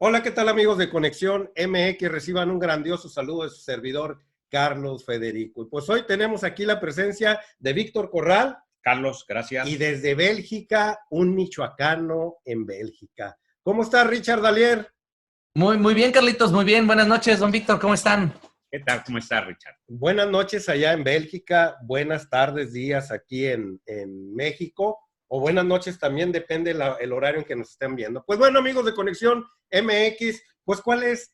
Hola, ¿qué tal amigos de Conexión MX? Reciban un grandioso saludo de su servidor Carlos Federico. Y pues hoy tenemos aquí la presencia de Víctor Corral. Carlos, gracias. Y desde Bélgica, un michoacano en Bélgica. ¿Cómo está Richard Dalier? Muy bien, Carlitos, muy bien. Buenas noches, don Víctor, ¿cómo están? ¿Qué tal? ¿Cómo está, Richard? Buenas noches allá en Bélgica, buenas tardes, días aquí en México, o buenas noches también, depende el horario en que nos estén viendo. Pues bueno, amigos de Conexión MX, pues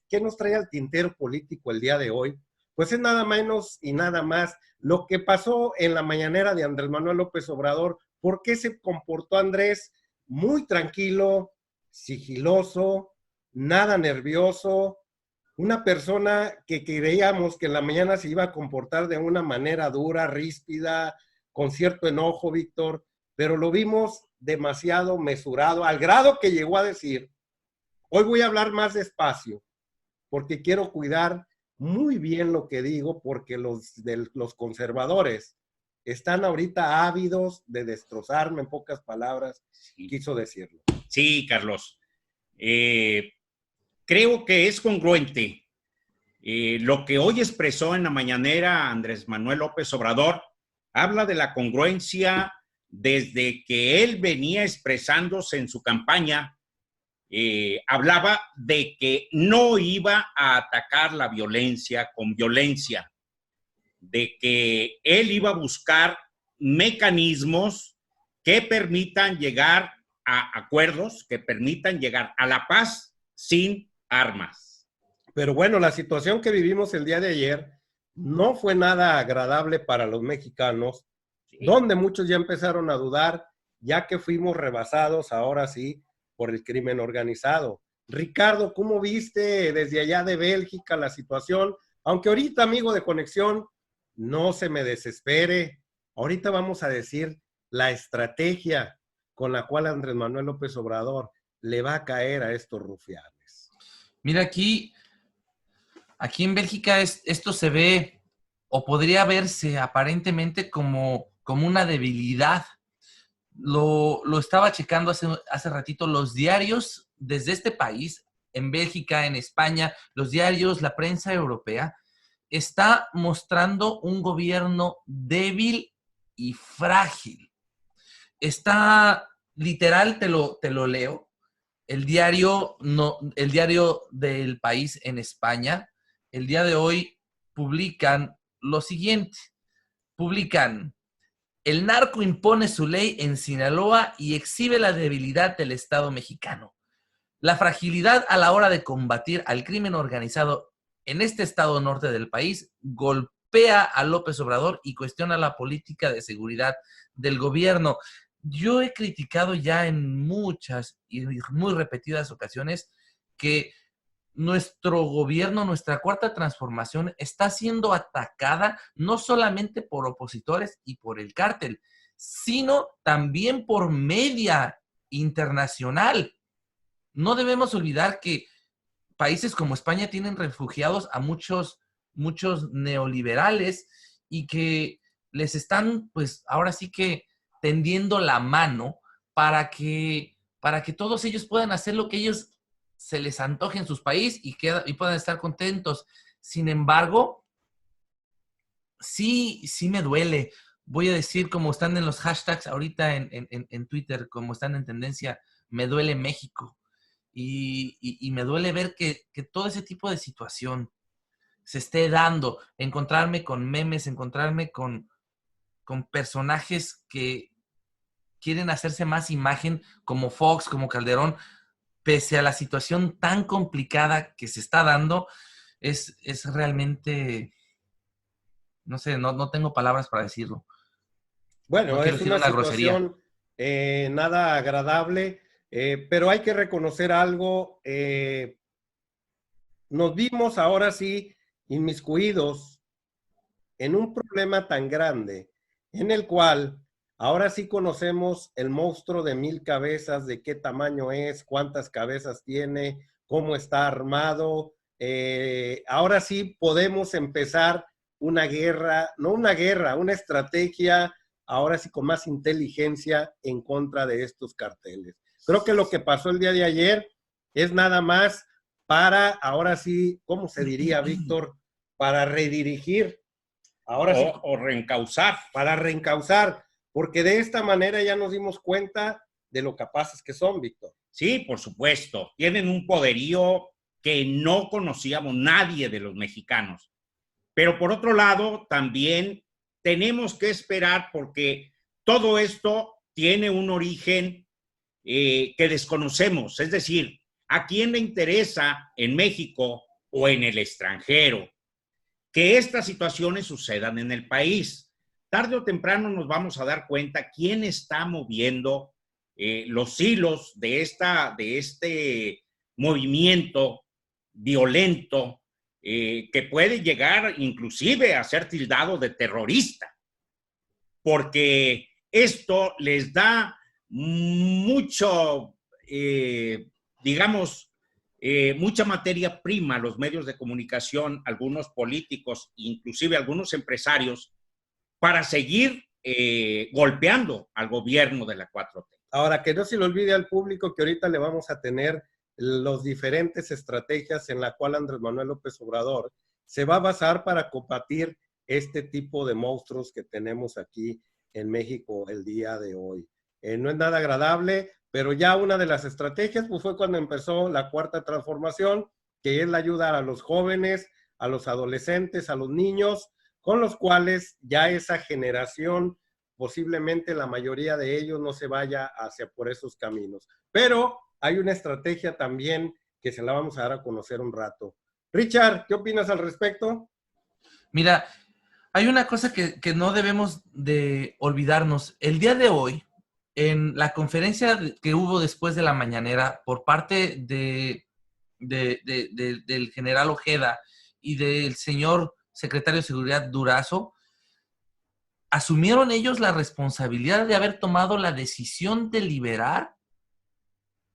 ¿qué nos trae al tintero político el día de hoy? Pues es nada menos y nada más lo que pasó en la mañanera de Andrés Manuel López Obrador. ¿Por qué se comportó Andrés muy tranquilo, sigiloso, nada nervioso? Una persona que creíamos que en la mañana se iba a comportar de una manera dura, ríspida, con cierto enojo, Víctor, pero lo vimos demasiado mesurado, al grado que llegó a decir, hoy voy a hablar más despacio, porque quiero cuidar muy bien lo que digo, porque los conservadores están ahorita ávidos de destrozarme, en pocas palabras, sí. Quiso decirlo. Sí, Carlos. Creo que es congruente lo que hoy expresó en la mañanera Andrés Manuel López Obrador. Habla de la congruencia desde que él venía expresándose en su campaña. Hablaba de que no iba a atacar la violencia con violencia, de que él iba a buscar mecanismos que permitan llegar a acuerdos, que permitan llegar a la paz sin armas. Pero bueno, la situación que vivimos el día de ayer no fue nada agradable para los mexicanos, sí, donde muchos ya empezaron a dudar, ya que fuimos rebasados ahora sí por el crimen organizado. Ricardo, ¿cómo viste desde allá de Bélgica la situación? Aunque ahorita, amigo de Conexión, no se me desespere. Ahorita vamos a decir la estrategia con la cual Andrés Manuel López Obrador le va a caer a estos rufianes. Mira, aquí en Bélgica esto se ve, o podría verse aparentemente como una debilidad. Lo estaba checando hace ratito, los diarios desde este país, en Bélgica, en España, los diarios, la prensa europea, está mostrando un gobierno débil y frágil. Está, literal, te lo leo, el diario del país en España, el día de hoy publican lo siguiente, el narco impone su ley en Sinaloa y exhibe la debilidad del Estado mexicano. La fragilidad a la hora de combatir al crimen organizado en este estado norte del país golpea a López Obrador y cuestiona la política de seguridad del gobierno. Yo he criticado ya en muchas y muy repetidas ocasiones que nuestro gobierno, nuestra cuarta transformación está siendo atacada no solamente por opositores y por el cártel, sino también por media internacional. No debemos olvidar que países como España tienen refugiados a muchos neoliberales y que les están, pues, ahora sí que tendiendo la mano para que todos ellos puedan hacer lo que ellos se les antoje en sus países y puedan estar contentos. Sin embargo, sí me duele. Voy a decir, como están en los hashtags ahorita en Twitter, como están en tendencia, me duele México. Y me duele ver que todo ese tipo de situación se esté dando. Encontrarme con memes, encontrarme con personajes que quieren hacerse más imagen, como Fox, como Calderón, pese a la situación tan complicada que se está dando, es realmente, no sé, no tengo palabras para decirlo. Bueno, no es una situación nada agradable, pero hay que reconocer algo. Nos vimos ahora sí inmiscuidos en un problema tan grande, en el cual ahora sí conocemos el monstruo de 1000 cabezas, de qué tamaño es, cuántas cabezas tiene, cómo está armado. Ahora sí podemos empezar una guerra, no una guerra, una estrategia, ahora sí con más inteligencia en contra de estos carteles. Creo que lo que pasó el día de ayer es nada más para, ahora sí, ¿cómo se diría, Víctor? Para redirigir, ahora sí, O reencauzar. para reencauzar, porque de esta manera ya nos dimos cuenta de lo capaces que son, Víctor. Sí, por supuesto. Tienen un poderío que no conocíamos nadie de los mexicanos. Pero por otro lado, también tenemos que esperar porque todo esto tiene un origen que desconocemos. Es decir, ¿a quién le interesa en México o en el extranjero que estas situaciones sucedan en el país? Tarde o temprano nos vamos a dar cuenta quién está moviendo los hilos de este movimiento violento que puede llegar inclusive a ser tildado de terrorista, porque esto les da mucho, digamos, mucha materia prima a los medios de comunicación, algunos políticos, inclusive algunos empresarios, para seguir golpeando al gobierno de la 4T. Ahora, que no se le olvide al público que ahorita le vamos a tener las diferentes estrategias en la cual Andrés Manuel López Obrador se va a basar para combatir este tipo de monstruos que tenemos aquí en México el día de hoy. No es nada agradable, pero ya una de las estrategias pues, fue cuando empezó la cuarta transformación, que es la ayuda a los jóvenes, a los adolescentes, a los niños, con los cuales ya esa generación, posiblemente la mayoría de ellos no se vaya hacia por esos caminos. Pero hay una estrategia también que se la vamos a dar a conocer un rato. Richard, ¿qué opinas al respecto? Mira, hay una cosa que no debemos de olvidarnos. El día de hoy, en la conferencia que hubo después de la mañanera por parte del general Ojeda y del señor secretario de Seguridad Durazo, asumieron ellos la responsabilidad de haber tomado la decisión de liberar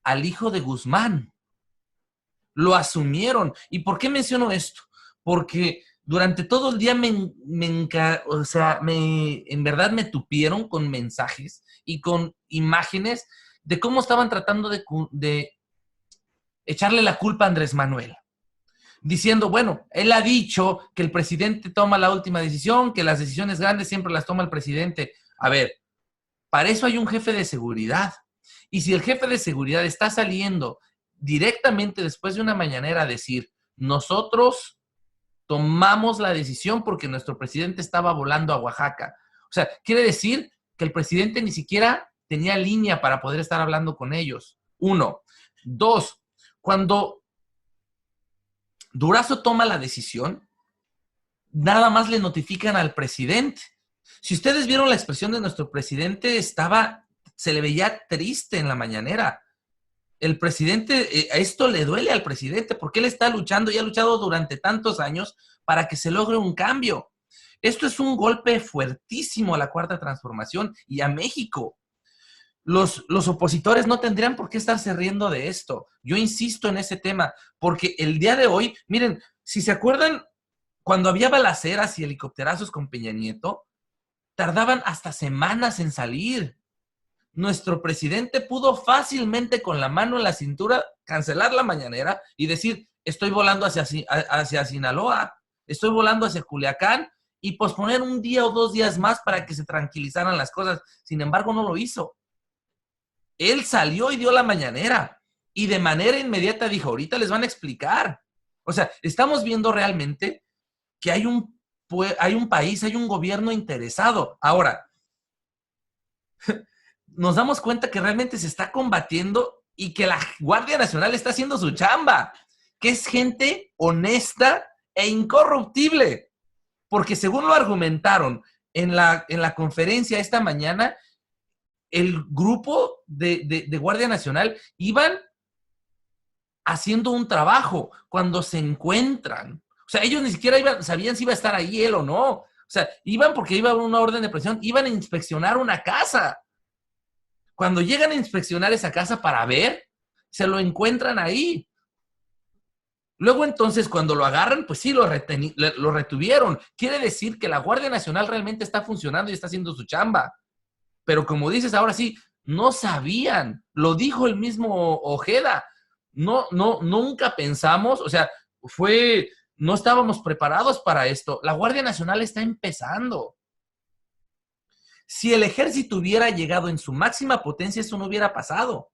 al hijo de Guzmán. Lo asumieron. ¿Y por qué menciono esto? Porque durante todo el día en verdad me tupieron con mensajes y con imágenes de cómo estaban tratando de echarle la culpa a Andrés Manuel. Diciendo, bueno, él ha dicho que el presidente toma la última decisión, que las decisiones grandes siempre las toma el presidente. A ver, para eso hay un jefe de seguridad. Y si el jefe de seguridad está saliendo directamente después de una mañanera a decir, nosotros tomamos la decisión porque nuestro presidente estaba volando a Oaxaca. O sea, quiere decir que el presidente ni siquiera tenía línea para poder estar hablando con ellos. 1. 2, cuando Durazo toma la decisión, nada más le notifican al presidente. Si ustedes vieron la expresión de nuestro presidente, se le veía triste en la mañanera. El presidente, esto le duele al presidente porque él está luchando y ha luchado durante tantos años para que se logre un cambio. Esto es un golpe fuertísimo a la cuarta transformación y a México. Los opositores no tendrían por qué estarse riendo de esto. Yo insisto en ese tema, porque el día de hoy, miren, si se acuerdan, cuando había balaceras y helicópterazos con Peña Nieto, tardaban hasta semanas en salir. Nuestro presidente pudo fácilmente con la mano en la cintura cancelar la mañanera y decir, estoy volando hacia Sinaloa, estoy volando hacia Culiacán, y posponer un día o 2 días más para que se tranquilizaran las cosas. Sin embargo, no lo hizo. Él salió y dio la mañanera y de manera inmediata dijo, ahorita les van a explicar. O sea, estamos viendo realmente que hay un país, hay un gobierno interesado. Ahora, nos damos cuenta que realmente se está combatiendo y que la Guardia Nacional está haciendo su chamba, que es gente honesta e incorruptible. Porque según lo argumentaron en la conferencia esta mañana, el grupo de Guardia Nacional iban haciendo un trabajo cuando se encuentran. O sea, ellos ni siquiera sabían si iba a estar ahí él o no. O sea, iban porque iba una orden de presión, iban a inspeccionar una casa. Cuando llegan a inspeccionar esa casa para ver, se lo encuentran ahí. Luego entonces cuando lo agarran, pues sí, lo retuvieron. Quiere decir que la Guardia Nacional realmente está funcionando y está haciendo su chamba. Pero como dices, ahora sí, no sabían. Lo dijo el mismo Ojeda. nunca pensamos, o sea, no estábamos preparados para esto. La Guardia Nacional está empezando. Si el ejército hubiera llegado en su máxima potencia, eso no hubiera pasado.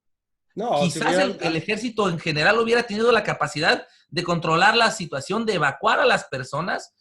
No, Quizás el ejército en general hubiera tenido la capacidad de controlar la situación, de evacuar a las personas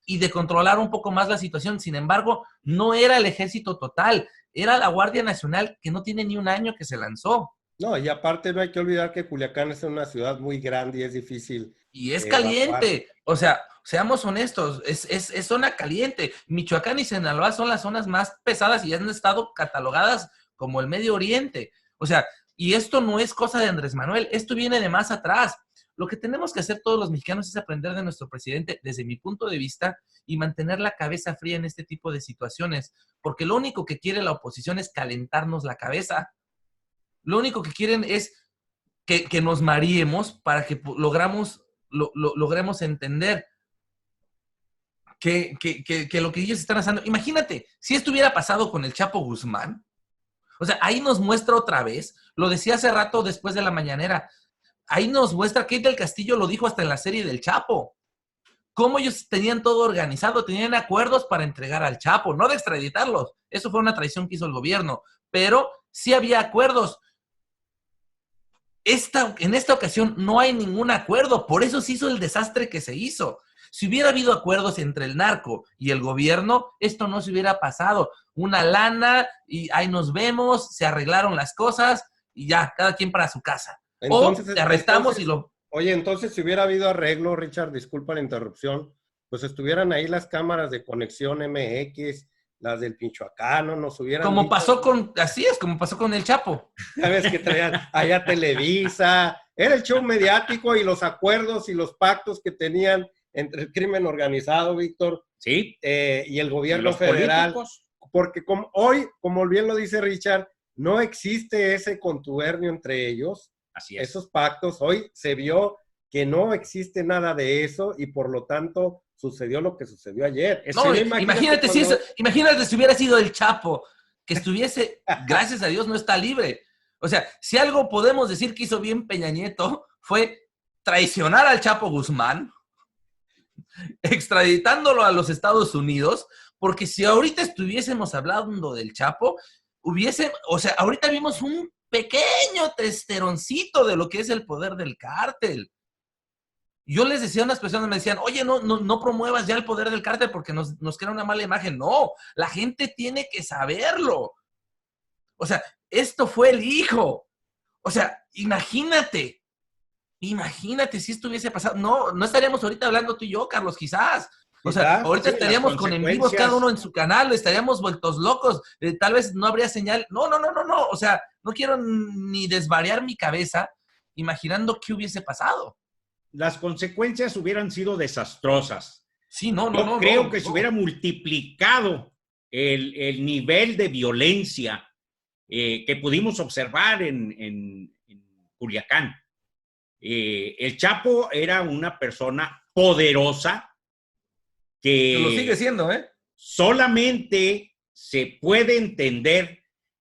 y de controlar un poco más la situación. Sin embargo, no era el ejército total, era la Guardia Nacional, que no tiene ni un año que se lanzó. No, y aparte no hay que olvidar que Culiacán es una ciudad muy grande y es difícil. Y es evacuar. caliente. O sea, seamos honestos, es zona caliente. Michoacán y Sinaloa son las zonas más pesadas y han estado catalogadas como el Medio Oriente. O sea, y esto no es cosa de Andrés Manuel, esto viene de más atrás. Lo que tenemos que hacer todos los mexicanos es aprender de nuestro presidente, desde mi punto de vista, y mantener la cabeza fría en este tipo de situaciones, porque lo único que quiere la oposición es calentarnos la cabeza. Lo único que quieren es que nos mareemos para que logremos entender que lo que ellos están haciendo. Imagínate, si esto hubiera pasado con el Chapo Guzmán, o sea, ahí nos muestra otra vez, lo decía hace rato después de la mañanera, ahí nos muestra, Kate del Castillo lo dijo hasta en la serie del Chapo, cómo ellos tenían todo organizado, tenían acuerdos para entregar al Chapo, no de extraditarlos, eso fue una traición que hizo el gobierno, pero sí había acuerdos. En esta ocasión no hay ningún acuerdo, por eso se hizo el desastre que se hizo. Si hubiera habido acuerdos entre el narco y el gobierno, esto no se hubiera pasado. Una lana y ahí nos vemos, se arreglaron las cosas y ya, cada quien para su casa. Entonces, o te arrestamos y lo... Oye, entonces si hubiera habido arreglo, Richard, disculpa la interrupción, pues estuvieran ahí las cámaras de Conexión MX, las del Michoacano, nos hubieran Como dicho, pasó como pasó con el Chapo. sabes que traían allá Televisa, era el show mediático y los acuerdos y los pactos que tenían entre el crimen organizado, Víctor, Sí. Y el ¿Y gobierno los federal, políticos? porque hoy, como bien lo dice Richard, no existe ese contubernio entre ellos, Así es. esos pactos. Hoy se vio que no existe nada de eso y por lo tanto sucedió lo que sucedió ayer. No, Sí, imagínate si hubiera sido el Chapo, que estuviese, gracias a Dios, no está libre. O sea, si algo podemos decir que hizo bien Peña Nieto fue traicionar al Chapo Guzmán, extraditándolo a los Estados Unidos, porque si ahorita estuviésemos hablando del Chapo, ahorita vimos un pequeño testeroncito de lo que es el poder del cártel. Yo les decía a unas personas, me decían, oye, no promuevas ya el poder del cártel porque nos crea una mala imagen. No, la gente tiene que saberlo. O sea, esto fue el hijo. O sea, imagínate si esto hubiese pasado. No estaríamos ahorita hablando tú y yo, Carlos, quizás. O sea, ahorita estaríamos con en vivos cada uno en su canal, estaríamos vueltos locos, tal vez no habría señal. No. O sea, no quiero ni desvariar mi cabeza imaginando qué hubiese pasado. Las consecuencias hubieran sido desastrosas. Sí, no. Creo que se hubiera multiplicado el nivel de violencia que pudimos observar en Culiacán. El Chapo era una persona poderosa que lo sigue siendo, solamente se puede entender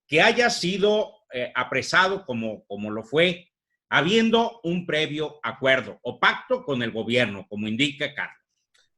que haya sido apresado como lo fue, habiendo un previo acuerdo o pacto con el gobierno, como indica Carlos.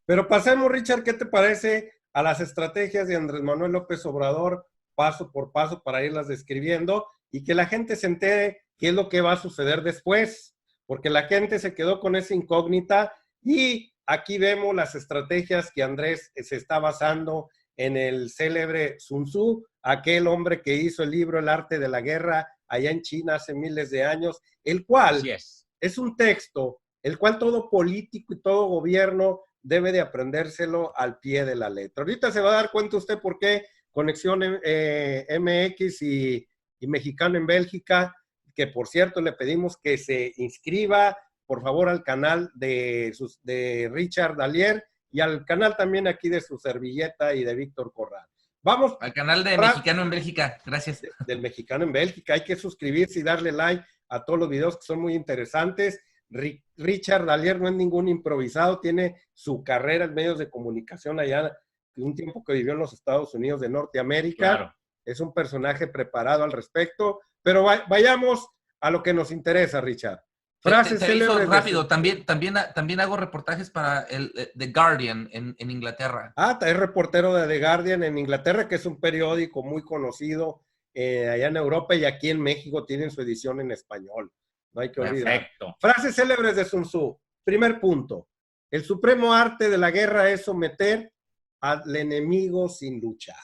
Pero pasemos, Richard, ¿qué te parece a las estrategias de Andrés Manuel López Obrador, paso por paso, para irlas describiendo y que la gente se entere qué es lo que va a suceder después? Porque la gente se quedó con esa incógnita y aquí vemos las estrategias que Andrés se está basando en el célebre Sun Tzu, aquel hombre que hizo el libro El arte de la guerra allá en China hace miles de años, el cual es un texto, el cual todo político y todo gobierno debe de aprendérselo al pie de la letra. Ahorita se va a dar cuenta usted por qué Conexión MX y Mexicano en Bélgica, que por cierto le pedimos que se inscriba, por favor, al canal de Richard Dalier y al canal también aquí de su servilleta y de Víctor Corral. Vamos al canal de Mexicano en Bélgica, gracias. Del Mexicano en Bélgica, hay que suscribirse y darle like a todos los videos que son muy interesantes. Richard Dalier no es ningún improvisado, tiene su carrera en medios de comunicación allá, un tiempo que vivió en los Estados Unidos de Norteamérica. Claro. Es un personaje preparado al respecto, pero vayamos a lo que nos interesa, Richard. Frases Te aviso célebres. rápido, también hago reportajes para el The Guardian en Inglaterra. Es reportero de The Guardian en Inglaterra, que es un periódico muy conocido allá en Europa, y aquí en México tienen su edición en español. No hay que olvidar. Perfecto. Frases célebres de Sun Tzu. Primer punto. El supremo arte de la guerra es someter al enemigo sin luchar.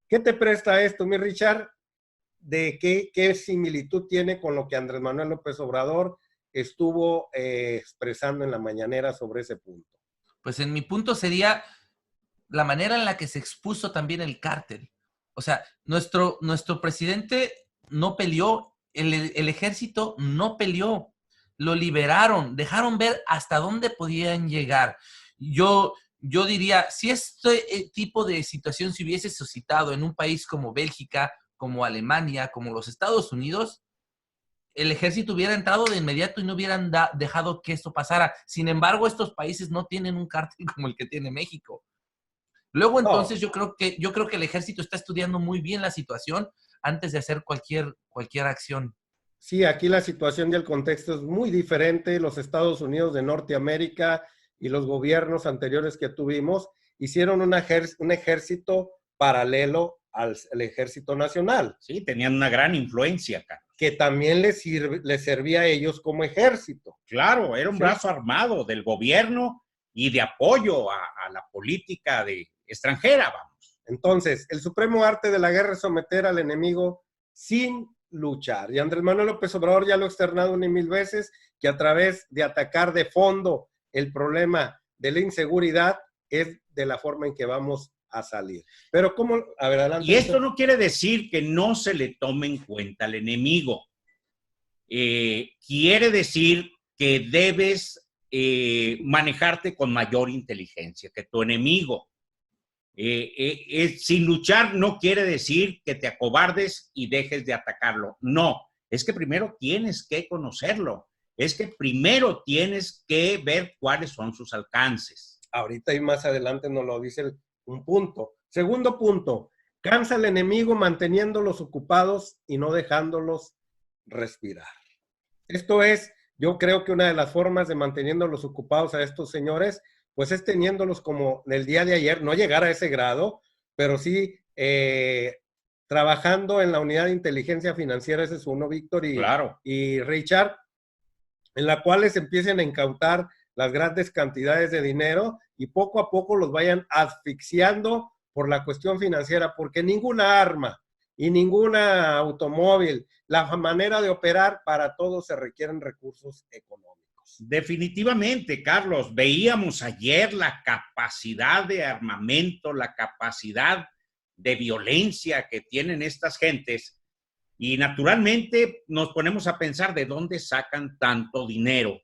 ¿Qué te presta esto, mi Richard? ¿De qué similitud tiene con lo que Andrés Manuel López Obrador estuvo expresando en la mañanera sobre ese punto? Pues en mi punto sería la manera en la que se expuso también el cártel. O sea, nuestro presidente no peleó, el ejército no peleó, lo liberaron, dejaron ver hasta dónde podían llegar. Yo diría, si este tipo de situación se hubiese suscitado en un país como Bélgica, como Alemania, como los Estados Unidos, el ejército hubiera entrado de inmediato y no hubieran dejado que esto pasara. Sin embargo, estos países no tienen un cártel como el que tiene México. Luego, entonces, yo creo que el ejército está estudiando muy bien la situación antes de hacer cualquier acción. Sí, aquí la situación y el contexto es muy diferente. Los Estados Unidos de Norteamérica y los gobiernos anteriores que tuvimos hicieron un ejército paralelo al ejército nacional. Sí, tenían una gran influencia acá. Que también les servía a ellos como ejército. Claro, era un brazo armado del gobierno y de apoyo a la política extranjera, vamos. Entonces, el supremo arte de la guerra es someter al enemigo sin luchar. Y Andrés Manuel López Obrador ya lo ha externado 1,000 veces, que a través de atacar de fondo el problema de la inseguridad es de la forma en que vamos a salir. Pero ¿cómo? A ver, adelante. Y esto no quiere decir que no se le tome en cuenta al enemigo. Quiere decir que debes manejarte con mayor inteligencia que tu enemigo. Sin luchar no quiere decir que te acobardes y dejes de atacarlo. No, es que primero tienes que conocerlo. Es que primero tienes que ver cuáles son sus alcances. Ahorita y más adelante nos lo dice un punto. Segundo punto, cansa al enemigo manteniéndolos ocupados y no dejándolos respirar. Esto es, yo creo que una de las formas de manteniéndolos ocupados a estos señores, pues es teniéndolos como el día de ayer, no llegar a ese grado, pero sí trabajando en la unidad de inteligencia financiera, ese es uno, Víctor y Richard, en la cual les empiecen a incautar las grandes cantidades de dinero y poco a poco los vayan asfixiando por la cuestión financiera, porque ninguna arma y ninguna automóvil, la manera de operar, para todo se requieren recursos económicos. Definitivamente, Carlos, veíamos ayer la capacidad de armamento, la capacidad de violencia que tienen estas gentes y naturalmente nos ponemos a pensar de dónde sacan tanto dinero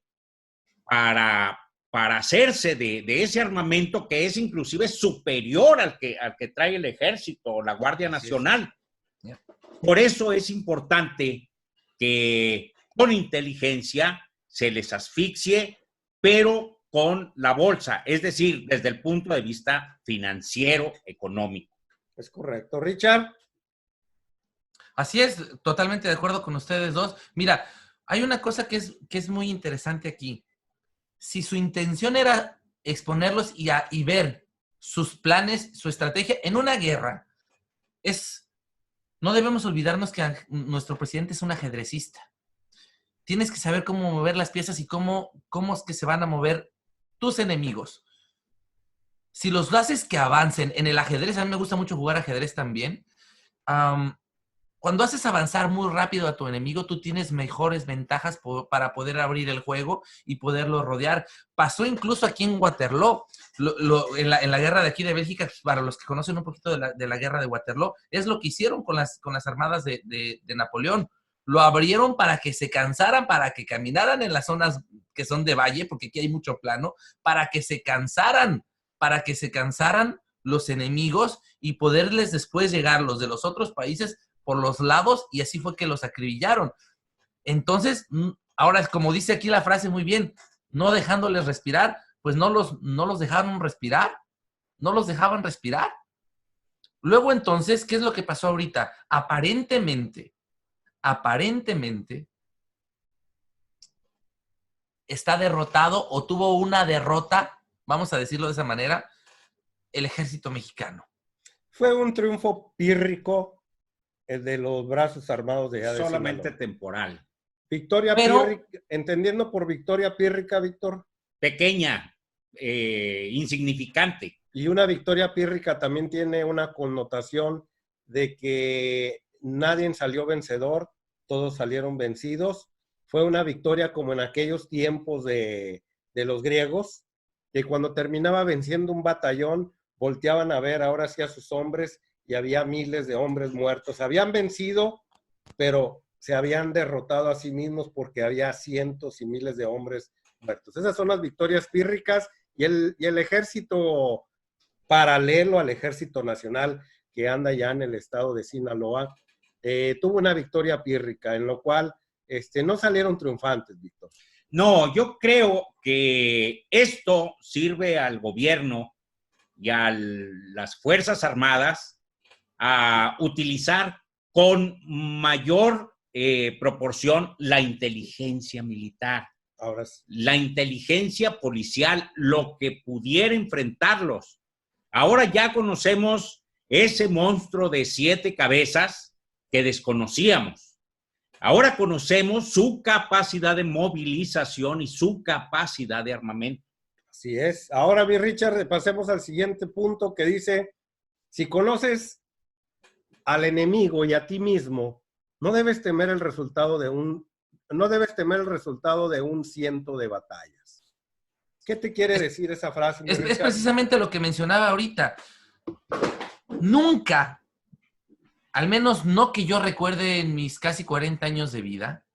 para hacerse de ese armamento que es inclusive superior al que trae el ejército o la Guardia Nacional. Por eso es importante que con inteligencia se les asfixie, pero con la bolsa, es decir, desde el punto de vista financiero, económico. Es correcto. Richard. Así es, totalmente de acuerdo con ustedes dos. Mira, hay una cosa que es muy interesante aquí. Si su intención era exponerlos y ver sus planes, su estrategia en una guerra, no debemos olvidarnos que nuestro presidente es un ajedrecista. Tienes que saber cómo mover las piezas y cómo es que se van a mover tus enemigos. Si los haces que avancen en el ajedrez, a mí me gusta mucho jugar ajedrez también. Cuando haces avanzar muy rápido a tu enemigo, tú tienes mejores ventajas para poder abrir el juego y poderlo rodear. Pasó incluso aquí en Waterloo, en la guerra de aquí de Bélgica, para los que conocen un poquito de la guerra de Waterloo, es lo que hicieron con las armadas de Napoleón. Lo abrieron para que se cansaran, para que caminaran en las zonas que son de valle, porque aquí hay mucho plano, para que se cansaran los enemigos y poderles después llegar los de los otros países por los lados, y así fue que los acribillaron. Entonces, ahora, como dice aquí la frase muy bien, no dejándoles respirar, pues no los dejaron respirar, no los dejaban respirar. Luego, entonces, ¿qué es lo que pasó ahorita? Aparentemente, está derrotado o tuvo una derrota, vamos a decirlo de esa manera, el ejército mexicano. Fue un triunfo pírrico el de los brazos armados de allá de Solamente Sinaloa. temporal. Victoria pírrica, entendiendo por victoria pírrica, Víctor. Pequeña, insignificante. Y una victoria pírrica también tiene una connotación de que nadie salió vencedor, todos salieron vencidos. Fue una victoria como en aquellos tiempos de los griegos, que cuando terminaba venciendo un batallón, volteaban a ver ahora sí a sus hombres y había miles de hombres muertos. Habían vencido, pero se habían derrotado a sí mismos porque había cientos y miles de hombres muertos. Esas son las victorias pírricas y el ejército paralelo al ejército nacional que anda ya en el estado de Sinaloa, tuvo una victoria pírrica, en lo cual no salieron triunfantes, Víctor. No, yo creo que esto sirve al gobierno y a las Fuerzas Armadas a utilizar con mayor proporción la inteligencia militar, ahora sí, la inteligencia policial, lo que pudiera enfrentarlos. Ahora ya conocemos ese monstruo de 7 cabezas que desconocíamos. Ahora conocemos su capacidad de movilización y su capacidad de armamento. Así es. Ahora, mi Richard, pasemos al siguiente punto que dice, si conoces al enemigo y a ti mismo, no debes temer el resultado de un ciento de batallas. ¿Qué te quiere decir esa frase? Es precisamente lo que mencionaba ahorita. Nunca, al menos no que yo recuerde en mis casi 40 años de vida,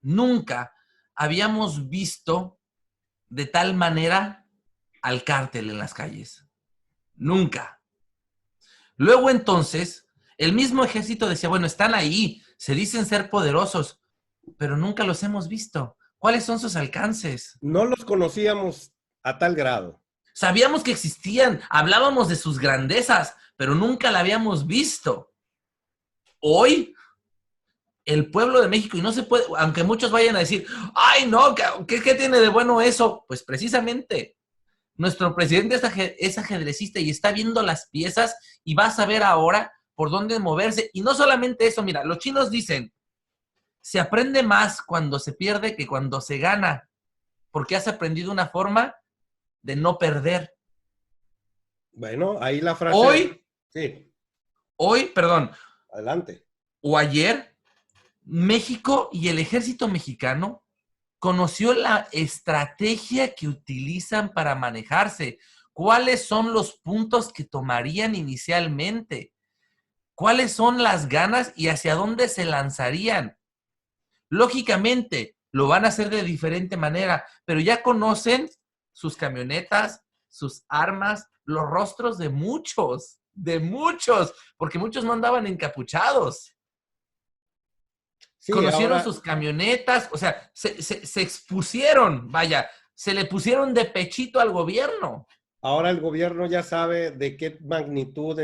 nunca habíamos visto de tal manera al cártel en las calles. Nunca. Luego entonces, el mismo ejército decía, bueno, están ahí, se dicen ser poderosos, pero nunca los hemos visto. ¿Cuáles son sus alcances? No los conocíamos a tal grado. Sabíamos que existían, hablábamos de sus grandezas, pero nunca la habíamos visto. Hoy, el pueblo de México, y no se puede, aunque muchos vayan a decir, ay no, ¿qué tiene de bueno eso? Pues precisamente, nuestro presidente es ajedrecista y está viendo las piezas y va a saber ahora por dónde moverse. Y no solamente eso, mira, los chinos dicen, se aprende más cuando se pierde que cuando se gana, porque has aprendido una forma de no perder. Bueno, ahí la frase. Hoy, adelante. O ayer, México y el ejército mexicano conoció la estrategia que utilizan para manejarse. ¿Cuáles son los puntos que tomarían inicialmente? ¿Cuáles son las ganas y hacia dónde se lanzarían? Lógicamente, lo van a hacer de diferente manera, pero ya conocen sus camionetas, sus armas, los rostros de muchos, porque muchos no andaban encapuchados. Sí, conocieron ahora sus camionetas, o sea, se expusieron, vaya, se le pusieron de pechito al gobierno. Ahora el gobierno ya sabe de qué magnitud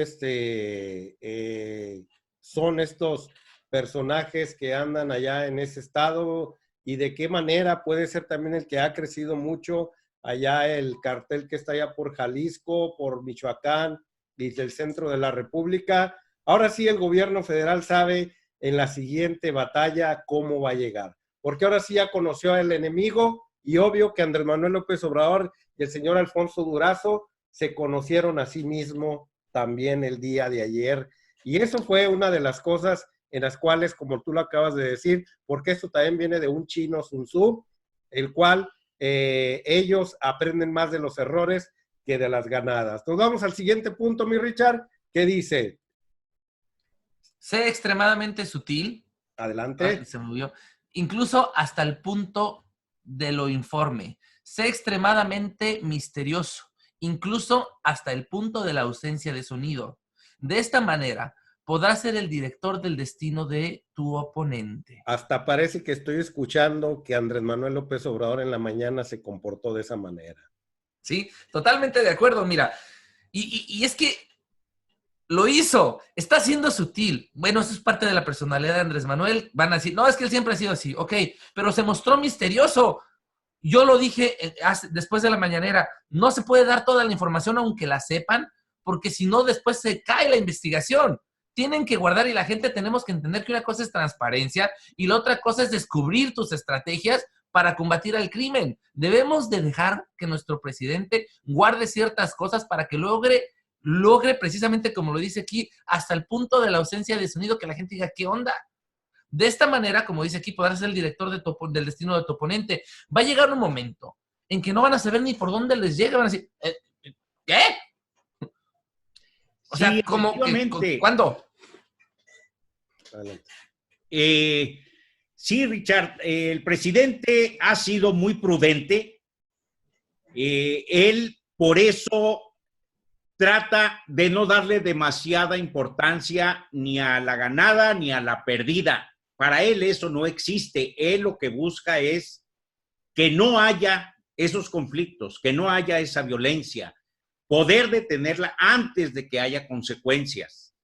son estos personajes que andan allá en ese estado y de qué manera puede ser también el que ha crecido mucho allá el cartel que está allá por Jalisco, por Michoacán y del centro de la República. Ahora sí el gobierno federal sabe en la siguiente batalla cómo va a llegar, porque ahora sí ya conoció al enemigo y obvio que Andrés Manuel López Obrador y el señor Alfonso Durazo se conocieron a sí mismo también el día de ayer y eso fue una de las cosas en las cuales, como tú lo acabas de decir, porque esto también viene de un chino Sun Tzu, el cual ellos aprenden más de los errores que de las ganadas. Nos vamos al siguiente punto, mi Richard, que dice... Sé extremadamente sutil. Adelante. Se movió. Incluso hasta el punto de lo informe. Sé extremadamente misterioso. Incluso hasta el punto de la ausencia de sonido. De esta manera, podrás ser el director del destino de tu oponente. Hasta parece que estoy escuchando que Andrés Manuel López Obrador en la mañana se comportó de esa manera. Sí, totalmente de acuerdo, mira. Y es que lo hizo, está siendo sutil. Bueno, eso es parte de la personalidad de Andrés Manuel. Van a decir, no, es que él siempre ha sido así. Ok, pero se mostró misterioso. Yo lo dije después de la mañanera, no se puede dar toda la información aunque la sepan, porque si no después se cae la investigación. Tienen que guardar y la gente tenemos que entender que una cosa es transparencia y la otra cosa es descubrir tus estrategias para combatir al crimen. Debemos de dejar que nuestro presidente guarde ciertas cosas para que logre precisamente, como lo dice aquí, hasta el punto de la ausencia de sonido, que la gente diga, ¿qué onda? De esta manera, como dice aquí, podrás ser el director del destino de tu oponente. Va a llegar un momento en que no van a saber ni por dónde les llega, van a decir, ¿qué? O sea, Sí, ¿cómo? efectivamente. ¿Cuándo? Sí, Richard, el presidente ha sido muy prudente. Él, por eso, trata de no darle demasiada importancia ni a la ganada ni a la perdida. Para él eso no existe. Él lo que busca es que no haya esos conflictos, que no haya esa violencia, poder detenerla antes de que haya consecuencias.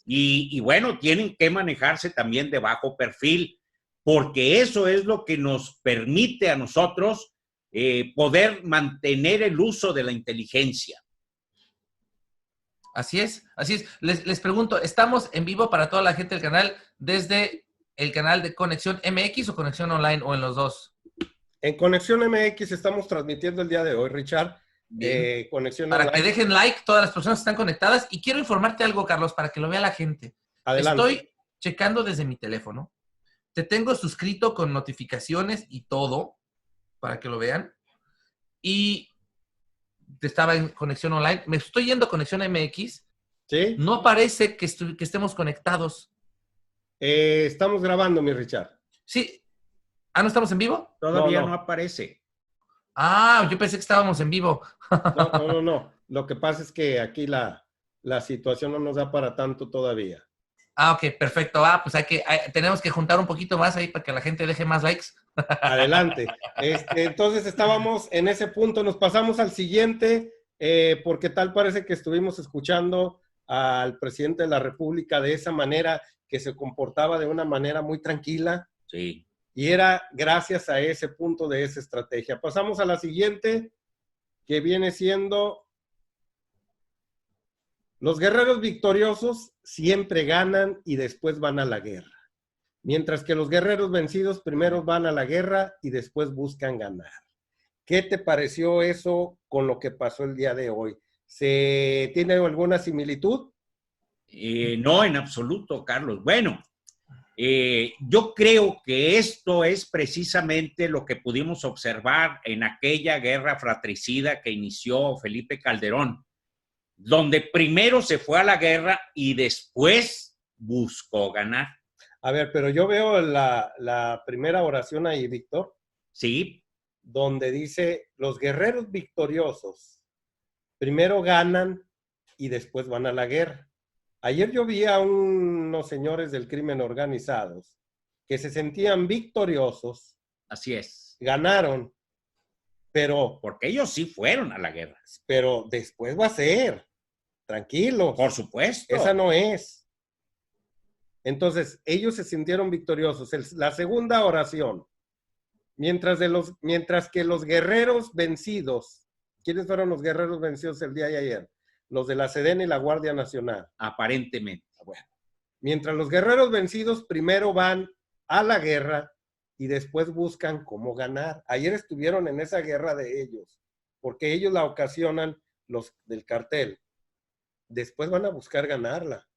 Y bueno, tienen que manejarse también de bajo perfil, porque eso es lo que nos permite a nosotros poder mantener el uso de la inteligencia. Así es, así es. Les pregunto, ¿estamos en vivo para toda la gente del canal desde el canal de Conexión MX o Conexión Online o en los dos? En Conexión MX estamos transmitiendo el día de hoy, Richard. Conexión Para Online. que dejen like todas las personas que están conectadas. Y quiero informarte algo, Carlos, para que lo vea la gente. Adelante. Estoy checando desde mi teléfono. Te tengo suscrito con notificaciones y todo, para que lo vean. Y estaba en Conexión Online. Me estoy yendo a Conexión MX. ¿Sí? No parece que estemos conectados. Estamos grabando, mi Richard. Sí. ¿Ah, no estamos en vivo? Todavía no aparece. Ah, yo pensé que estábamos en vivo. No. Lo que pasa es que aquí la situación no nos da para tanto todavía. Ah, ok, perfecto. Pues tenemos que juntar un poquito más ahí para que la gente deje más likes. Adelante. Entonces estábamos en ese punto, nos pasamos al siguiente, porque tal parece que estuvimos escuchando al presidente de la República de esa manera, que se comportaba de una manera muy tranquila. Sí. Y era gracias a ese punto de esa estrategia. Pasamos a la siguiente, que viene siendo: los guerreros victoriosos siempre ganan y después van a la guerra. Mientras que los guerreros vencidos primero van a la guerra y después buscan ganar. ¿Qué te pareció eso con lo que pasó el día de hoy? ¿Tiene alguna similitud? No, en absoluto, Carlos. Bueno, yo creo que esto es precisamente lo que pudimos observar en aquella guerra fratricida que inició Felipe Calderón, donde primero se fue a la guerra y después buscó ganar. A ver, pero yo veo la primera oración ahí, Víctor. Sí. Donde dice, los guerreros victoriosos primero ganan y después van a la guerra. Ayer yo vi a unos señores del crimen organizados que se sentían victoriosos. Así es. Ganaron, pero... Porque ellos sí fueron a la guerra. Pero después va a ser. Tranquilos. Por supuesto. Esa no es. Entonces, ellos se sintieron victoriosos. La segunda oración. Mientras que los guerreros vencidos, ¿quiénes fueron los guerreros vencidos el día de ayer? Los de la Sedena y la Guardia Nacional. Aparentemente. Bueno, mientras los guerreros vencidos primero van a la guerra y después buscan cómo ganar. Ayer estuvieron en esa guerra de ellos, porque ellos la ocasionan, los del cartel. Después van a buscar ganarla.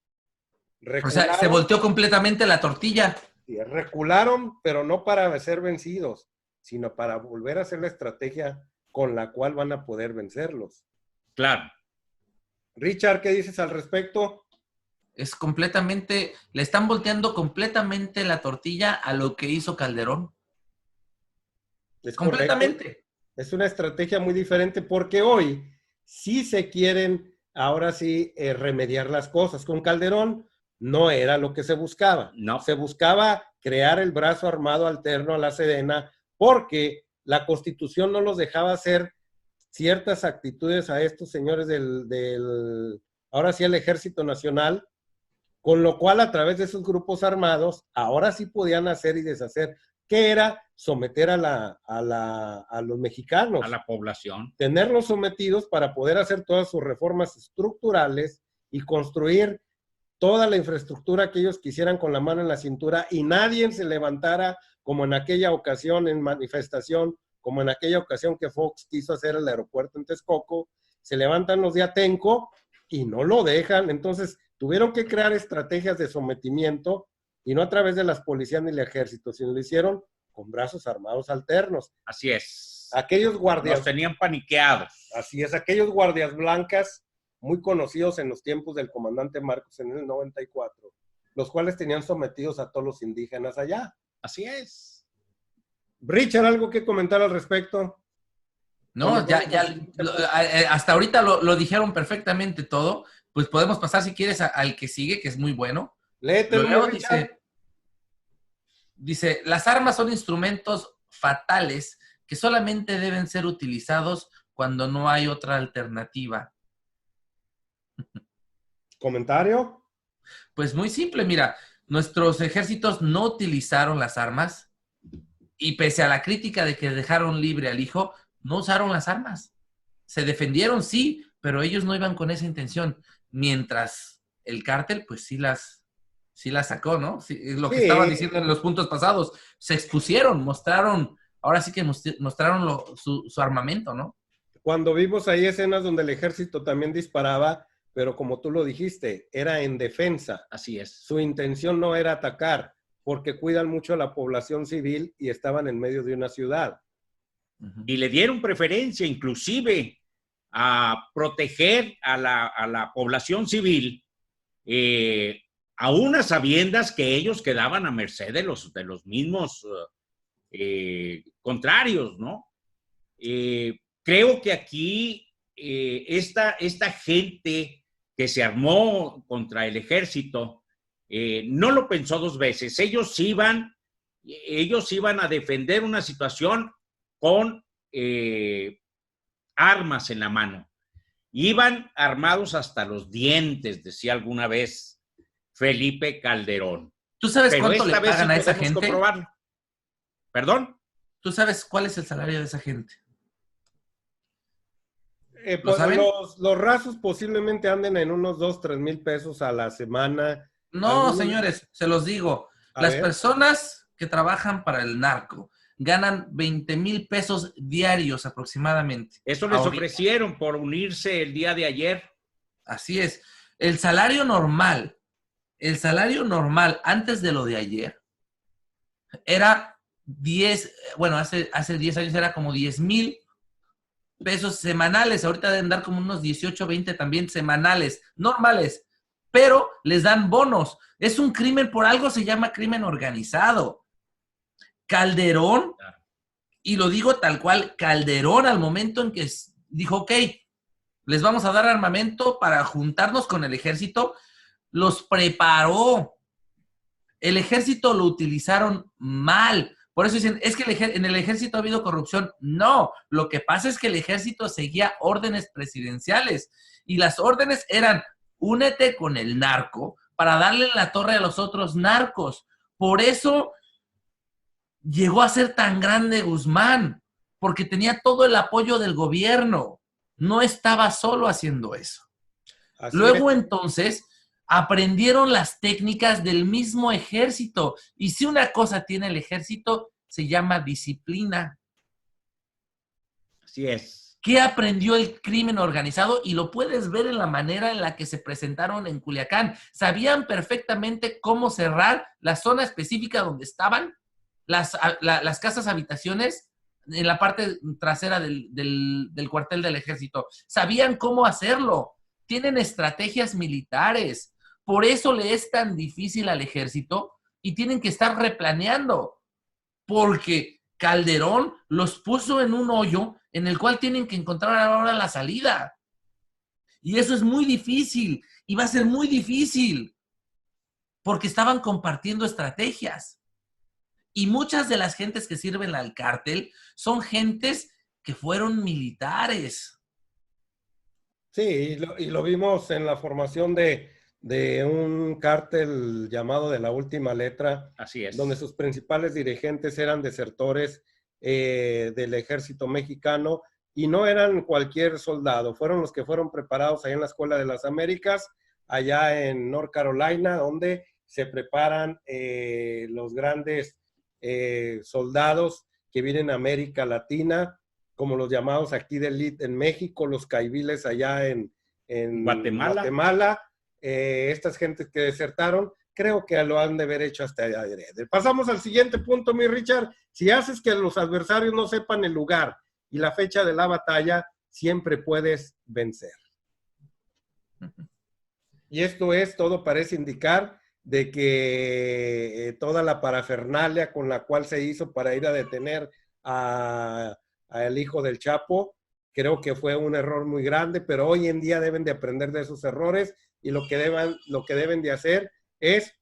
O sea, se volteó completamente la tortilla. Recularon, pero no para ser vencidos, sino para volver a hacer la estrategia con la cual van a poder vencerlos. Claro. Richard, ¿qué dices al respecto? Es completamente, le están volteando completamente la tortilla a lo que hizo Calderón. Es completamente. Correcto. Es una estrategia muy diferente porque hoy sí se quieren, ahora sí, remediar las cosas. Con Calderón no era lo que se buscaba. No. Se buscaba crear el brazo armado alterno a la Sedena porque la Constitución no los dejaba hacer ciertas actitudes a estos señores ahora sí, el Ejército Nacional, con lo cual a través de esos grupos armados, ahora sí podían hacer y deshacer, que era someter a los mexicanos. A la población. Tenerlos sometidos para poder hacer todas sus reformas estructurales y construir toda la infraestructura que ellos quisieran con la mano en la cintura, y nadie se levantara como en aquella ocasión en manifestación, como en aquella ocasión que Fox quiso hacer el aeropuerto en Texcoco. Se levantan los de Atenco y no lo dejan. Entonces tuvieron que crear estrategias de sometimiento, y no a través de las policías ni el ejército, sino lo hicieron con brazos armados alternos. Así es. Aquellos guardias... Los tenían paniqueados. Así es, aquellos guardias blancas muy conocidos en los tiempos del comandante Marcos en el 94, los cuales tenían sometidos a todos los indígenas allá. Así es. Richard, ¿algo que comentar al respecto? No, ya hasta ahorita lo dijeron perfectamente todo. Pues podemos pasar, si quieres, al que sigue, que es muy bueno. Léetelo, dice, las armas son instrumentos fatales que solamente deben ser utilizados cuando no hay otra alternativa. ¿Comentario? Pues muy simple, mira, nuestros ejércitos no utilizaron las armas, y pese a la crítica de que dejaron libre al hijo, no usaron las armas. Se defendieron, sí, pero ellos no iban con esa intención. Mientras el cártel, pues sí las sacó, ¿no? Sí, es lo que estaban diciendo en los puntos pasados. Se expusieron, mostraron, ahora sí que mostraron su armamento, ¿no? Cuando vimos ahí escenas donde el ejército también disparaba, pero como tú lo dijiste, era en defensa. Así es. Su intención no era atacar, porque cuidan mucho a la población civil y estaban en medio de una ciudad. Y le dieron preferencia inclusive a proteger a la población civil, a unas sabiendas que ellos quedaban a merced de los mismos contrarios, ¿no? Creo que aquí esta gente que se armó contra el ejército no lo pensó dos veces. Ellos iban a defender una situación con armas en la mano. Iban armados hasta los dientes, decía alguna vez Felipe Calderón. ¿Tú sabes cuánto le pagan a esa gente? Comprobarlo. ¿Perdón? ¿Tú sabes cuál es el salario de esa gente? Pues los rasos posiblemente anden en unos 2,000, 3,000 pesos a la semana. No, señores, se los digo. Las personas que trabajan para el narco ganan 20,000 pesos diarios aproximadamente. Eso les ofrecieron por unirse el día de ayer. Así es. El salario normal antes de lo de ayer era hace 10 años era como 10,000 pesos semanales. Ahorita deben dar como unos 18, 20 también semanales, normales, pero les dan bonos. Es un crimen, por algo se llama crimen organizado. Calderón, y lo digo tal cual, Calderón al momento en que dijo, ok, les vamos a dar armamento para juntarnos con el ejército, los preparó. El ejército lo utilizaron mal. Por eso dicen, es que en el ejército ha habido corrupción. No, lo que pasa es que el ejército seguía órdenes presidenciales, y las órdenes eran, únete con el narco para darle la torre a los otros narcos. Por eso llegó a ser tan grande Guzmán, porque tenía todo el apoyo del gobierno. No estaba solo haciendo eso. Luego entonces aprendieron las técnicas del mismo ejército. Y si una cosa tiene el ejército, se llama disciplina. Así es. ¿Qué aprendió el crimen organizado? Y lo puedes ver en la manera en la que se presentaron en Culiacán. Sabían perfectamente cómo cerrar la zona específica donde estaban las casas habitaciones en la parte trasera del cuartel del ejército. Sabían cómo hacerlo. Tienen estrategias militares. Por eso le es tan difícil al ejército y tienen que estar replaneando. Porque Calderón los puso en un hoyo en el cual tienen que encontrar ahora la salida. Y eso es muy difícil. Y va a ser muy difícil. Porque estaban compartiendo estrategias. Y muchas de las gentes que sirven al cártel son gentes que fueron militares. Sí, y lo vimos en la formación de de un cártel llamado de la Última Letra, Así es. donde sus principales dirigentes eran desertores del ejército mexicano y no eran cualquier soldado, fueron los que fueron preparados allá en la Escuela de las Américas, allá en North Carolina, donde se preparan los grandes soldados que vienen a América Latina, como los llamados aquí de elite en México, los caiviles allá en Guatemala. Estas gentes que desertaron, creo que lo han de haber hecho hasta adrede. Pasamos al siguiente punto, mi Richard. Si haces que los adversarios no sepan el lugar y la fecha de la batalla, siempre puedes vencer. Y esto es, todo parece indicar de que toda la parafernalia con la cual se hizo para ir a detener al hijo del Chapo, creo que fue un error muy grande, pero hoy en día deben de aprender de esos errores y lo que deben de hacer es,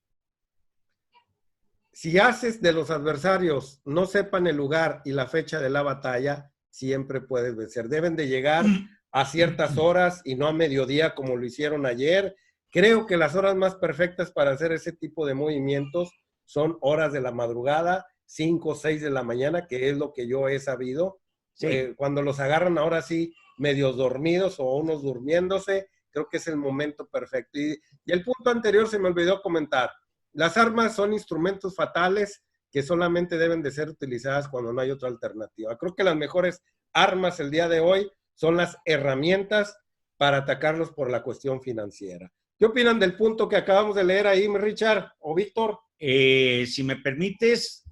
si haces de los adversarios no sepan el lugar y la fecha de la batalla, siempre puedes vencer. Deben de llegar a ciertas horas y no a mediodía como lo hicieron ayer. Creo que las horas más perfectas para hacer ese tipo de movimientos son horas de la madrugada, 5 o 6 de la mañana, que es lo que yo he sabido. Sí. Cuando los agarran ahora sí medios dormidos o unos durmiéndose, creo que es el momento perfecto. Y el punto anterior se me olvidó comentar. Las armas son instrumentos fatales que solamente deben de ser utilizadas cuando no hay otra alternativa. Creo que las mejores armas el día de hoy son las herramientas para atacarlos por la cuestión financiera. ¿Qué opinan del punto que acabamos de leer ahí, Richard o Víctor? Si me permites,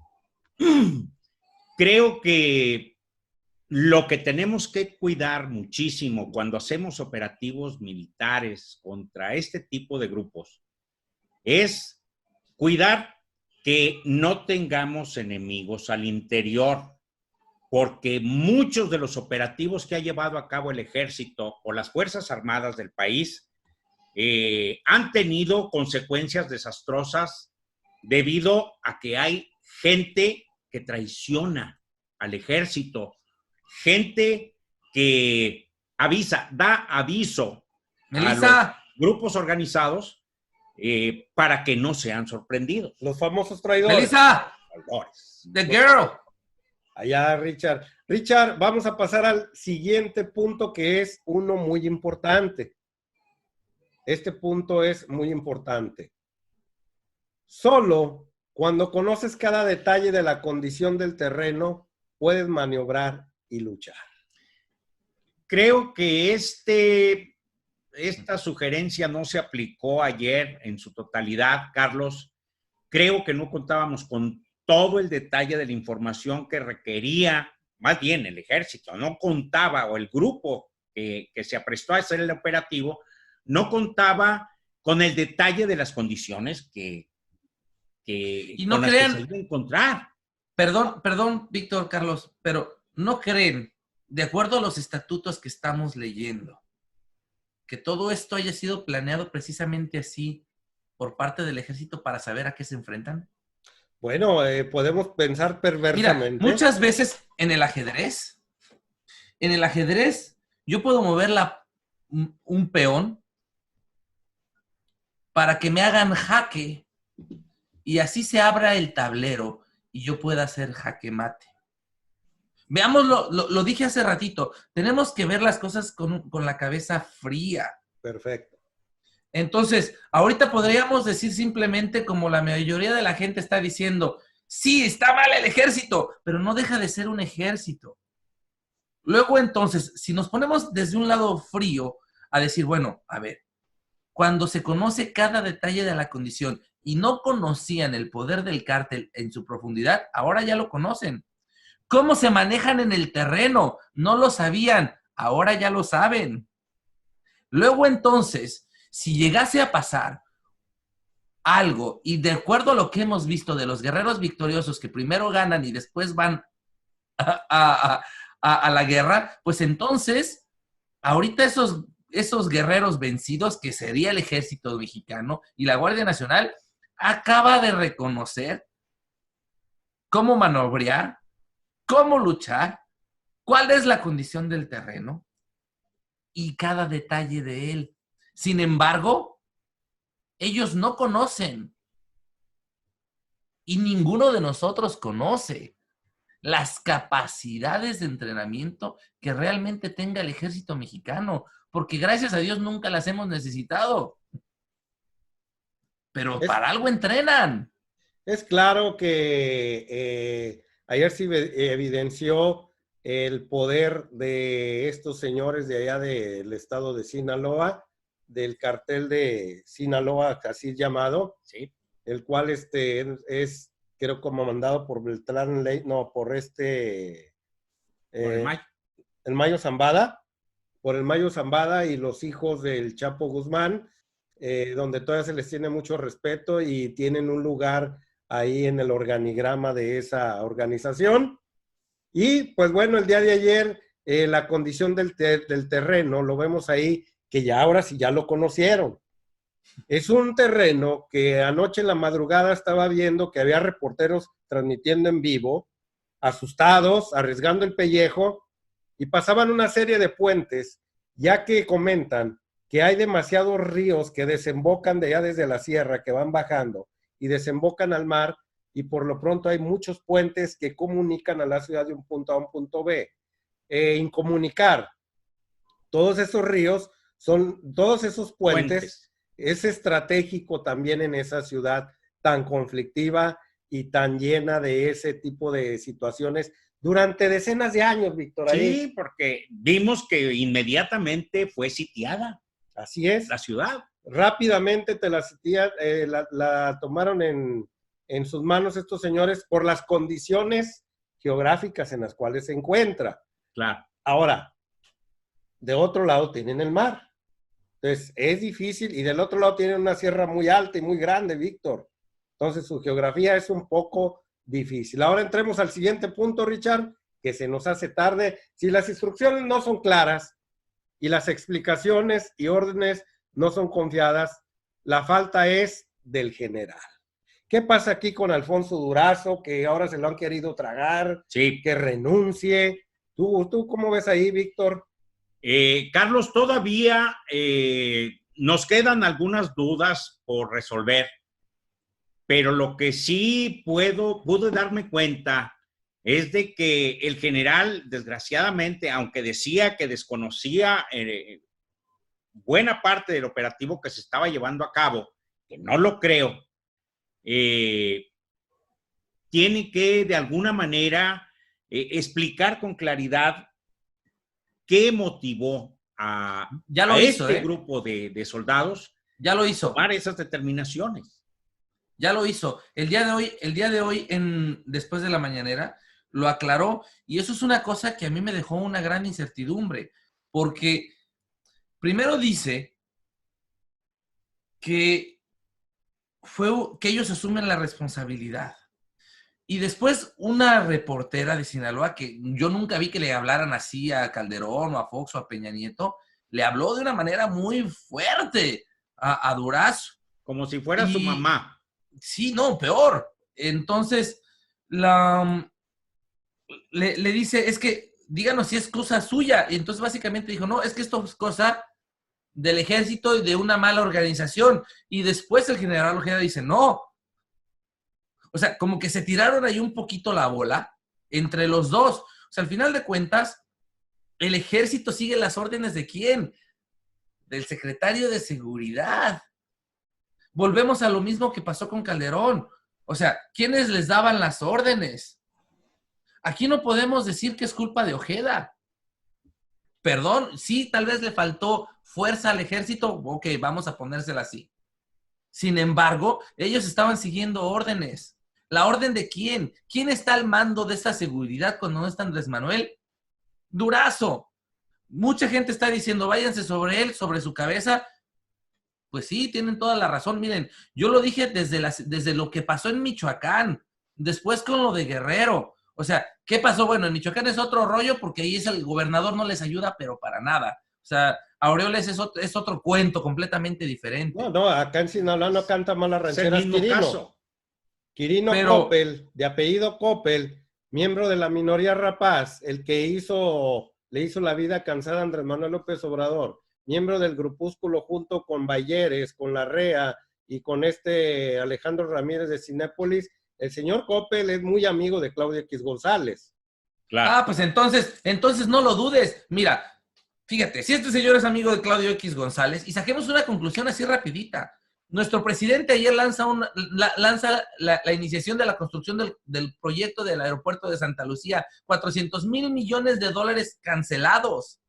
creo que lo que tenemos que cuidar muchísimo cuando hacemos operativos militares contra este tipo de grupos es cuidar que no tengamos enemigos al interior, porque muchos de los operativos que ha llevado a cabo el ejército o las Fuerzas Armadas del país han tenido consecuencias desastrosas debido a que hay gente que traiciona al ejército, gente que da aviso Melissa, a los grupos organizados para que no sean sorprendidos. Los famosos traidores. Melissa, the girl. Allá, Richard. Richard, vamos a pasar al siguiente punto, que es uno muy importante. Este punto es muy importante. Solo cuando conoces cada detalle de la condición del terreno, puedes maniobrar y luchar. Creo que esta sugerencia no se aplicó ayer en su totalidad, Carlos. Creo que no contábamos con todo el detalle de la información que requería, más bien el ejército, no contaba, o el grupo que se aprestó a hacer el operativo, no contaba con el detalle de las condiciones que no crean, que se iba a encontrar. Perdón, Víctor, Carlos, pero no creen, de acuerdo a los estatutos que estamos leyendo, que todo esto haya sido planeado precisamente así por parte del ejército para saber a qué se enfrentan. Bueno, podemos pensar perversamente. Mira, muchas veces en el ajedrez yo puedo mover un peón para que me hagan jaque y así se abra el tablero y yo pueda hacer jaque mate. Veamos, lo dije hace ratito, tenemos que ver las cosas con la cabeza fría. Perfecto. Entonces, ahorita podríamos decir simplemente, como la mayoría de la gente está diciendo, sí, está mal el ejército, pero no deja de ser un ejército. Luego, entonces, si nos ponemos desde un lado frío a decir, bueno, a ver, cuando se conoce cada detalle de la condición y no conocían el poder del cártel en su profundidad, ahora ya lo conocen. ¿Cómo se manejan en el terreno? No lo sabían, ahora ya lo saben. Luego, entonces, si llegase a pasar algo, y de acuerdo a lo que hemos visto de los guerreros victoriosos que primero ganan y después van a la guerra, pues entonces, ahorita esos guerreros vencidos, que sería el ejército mexicano y la Guardia Nacional, acaba de reconocer cómo maniobrar, cómo luchar, cuál es la condición del terreno y cada detalle de él. Sin embargo, Ellos no conocen y ninguno de nosotros conoce las capacidades de entrenamiento que realmente tenga el ejército mexicano, porque gracias a Dios nunca las hemos necesitado. Pero para algo entrenan. Es claro que ayer sí evidenció el poder de estos señores de allá del estado de Sinaloa, del cartel de Sinaloa, así llamado, Sí. el cual es, creo, comandado por Beltrán Ley, no, por Por el Mayo. el Mayo Zambada, por el Mayo Zambada y los hijos del Chapo Guzmán, donde todavía se les tiene mucho respeto y tienen un lugar ahí en el organigrama de esa organización. Y pues bueno, el día de ayer, la condición del terreno, lo vemos ahí, que ya ahora sí ya lo conocieron. Es un terreno que anoche en la madrugada estaba viendo que había reporteros transmitiendo en vivo, asustados, arriesgando el pellejo, y pasaban una serie de puentes, ya que comentan que hay demasiados ríos que desembocan de allá desde la sierra, que van bajando y desembocan al mar, y por lo pronto hay muchos puentes que comunican a la ciudad de un punto A a un punto B. Incomunicar todos esos ríos, todos esos puentes, es estratégico también en esa ciudad tan conflictiva y tan llena de ese tipo de situaciones durante decenas de años, Víctor. Sí, porque vimos que inmediatamente fue sitiada. Así es. La ciudad. Rápidamente la tomaron en sus manos estos señores por las condiciones geográficas en las cuales se encuentra. Claro. Ahora, de otro lado tienen el mar. Entonces, es difícil, y del otro lado tienen una sierra muy alta y muy grande, Víctor. Entonces, su geografía es un poco difícil. Ahora entremos al siguiente punto, Richard, que se nos hace tarde. Si las instrucciones no son claras y las explicaciones y órdenes no son confiadas, la falta es del general. ¿Qué pasa aquí con Alfonso Durazo, que ahora se lo han querido tragar, sí, que renuncie? ¿Tú cómo ves ahí, Víctor? Carlos, todavía nos quedan algunas dudas por resolver, pero lo que sí pude darme cuenta es de que el general, desgraciadamente, aunque decía que desconocía buena parte del operativo que se estaba llevando a cabo, que no lo creo, tiene que de alguna manera explicar con claridad qué motivó a este grupo de soldados ya lo hizo. Tomar esas determinaciones. Ya lo hizo. El día de hoy, después de la mañanera, lo aclaró, y eso es una cosa que a mí me dejó una gran incertidumbre, porque primero dice que ellos asumen la responsabilidad. Y después una reportera de Sinaloa, que yo nunca vi que le hablaran así a Calderón o a Fox o a Peña Nieto, le habló de una manera muy fuerte a Durazo. Como si fuera su mamá. Sí, no, peor. Entonces, le dice, es que díganos si es cosa suya. Y entonces básicamente dijo, no, es que esto es cosa del ejército y de una mala organización. Y después el general Ojeda dice, no. O sea, como que se tiraron ahí un poquito la bola entre los dos. O sea, al final de cuentas, el ejército sigue las órdenes ¿de quién? Del secretario de Seguridad. Volvemos a lo mismo que pasó con Calderón. O sea, ¿quiénes les daban las órdenes? Aquí no podemos decir que es culpa de Ojeda. Perdón, sí, tal vez le faltó fuerza al ejército. Ok, vamos a ponérsela así. Sin embargo, ellos estaban siguiendo órdenes. ¿La orden de quién? ¿Quién está al mando de esta seguridad cuando no está Andrés Manuel? Durazo. Mucha gente está diciendo, váyanse sobre él, sobre su cabeza. Pues sí, tienen toda la razón. Miren, yo lo dije desde lo que pasó en Michoacán, después con lo de Guerrero. O sea, ¿qué pasó? Bueno, en Michoacán es otro rollo porque ahí el gobernador no les ayuda, pero para nada. O sea, Aureoles es otro cuento completamente diferente. No, acá en Sinaloa no canta malas rancheras Quirino. Quirino Coppel, de apellido Coppel, miembro de la minoría rapaz, el que le hizo la vida cansada a Andrés Manuel López Obrador, miembro del grupúsculo junto con Balleres, con Larrea y con este Alejandro Ramírez de Cinépolis, el señor Coppel es muy amigo de Claudio X González. Claro. Ah, pues entonces no lo dudes. Mira, fíjate, si este señor es amigo de Claudio X González, y saquemos una conclusión así rapidita. Nuestro presidente ayer lanza la iniciación de la construcción del proyecto del aeropuerto de Santa Lucía, 400,000 millones de dólares cancelados.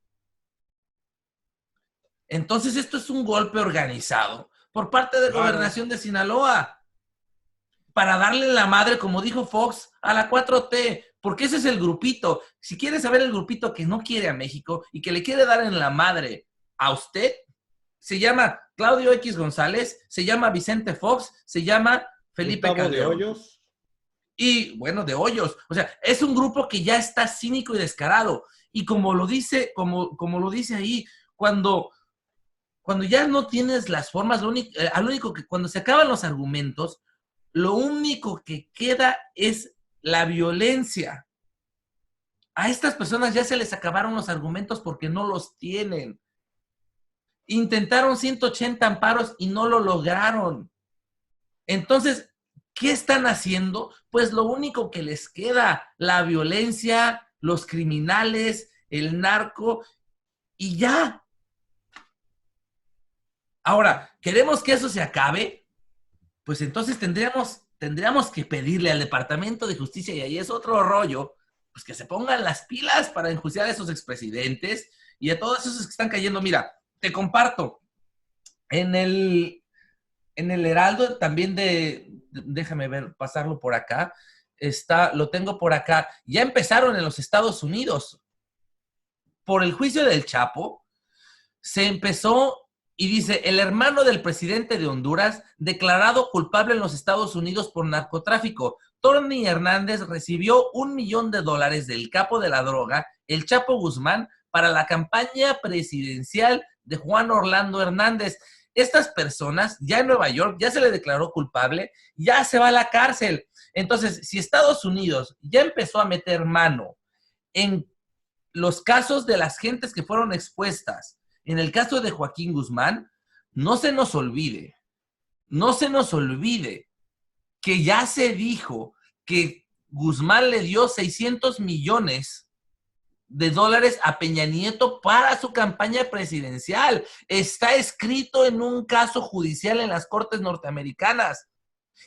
Entonces esto es un golpe organizado por parte de Gobernación de Sinaloa para darle la madre, como dijo Fox, a la 4T, porque ese es el grupito. Si quieres saber el grupito que no quiere a México y que le quiere dar en la madre a usted, se llama Claudio X González, se llama Vicente Fox, se llama Felipe Calderón. ¿De Hoyos? Y, bueno, de Hoyos. O sea, es un grupo que ya está cínico y descarado. Y como lo dice ahí, cuando ya no tienes las formas, lo único que cuando se acaban los argumentos, lo único que queda es la violencia. A estas personas ya se les acabaron los argumentos porque no los tienen. Intentaron 180 amparos y no lo lograron. Entonces, ¿qué están haciendo? Pues lo único que les queda, la violencia, los criminales, el narco, y ya. Ahora, ¿queremos que eso se acabe? Pues entonces tendríamos que pedirle al Departamento de Justicia, y ahí es otro rollo, pues que se pongan las pilas para enjuiciar a esos expresidentes y a todos esos que están cayendo. Mira, te comparto, en el Heraldo también déjame ver, pasarlo por acá, lo tengo por acá, ya empezaron en los Estados Unidos, por el juicio del Chapo, se empezó. Y dice, el hermano del presidente de Honduras, declarado culpable en los Estados Unidos por narcotráfico. Tony Hernández recibió $1 millón del capo de la droga, el Chapo Guzmán, para la campaña presidencial de Juan Orlando Hernández. Estas personas, ya en Nueva York, ya se le declaró culpable, ya se va a la cárcel. Entonces, si Estados Unidos ya empezó a meter mano en los casos de las gentes que fueron expuestas, en el caso de Joaquín Guzmán, no se nos olvide que ya se dijo que Guzmán le dio $600 millones a Peña Nieto para su campaña presidencial. Está escrito en un caso judicial en las cortes norteamericanas.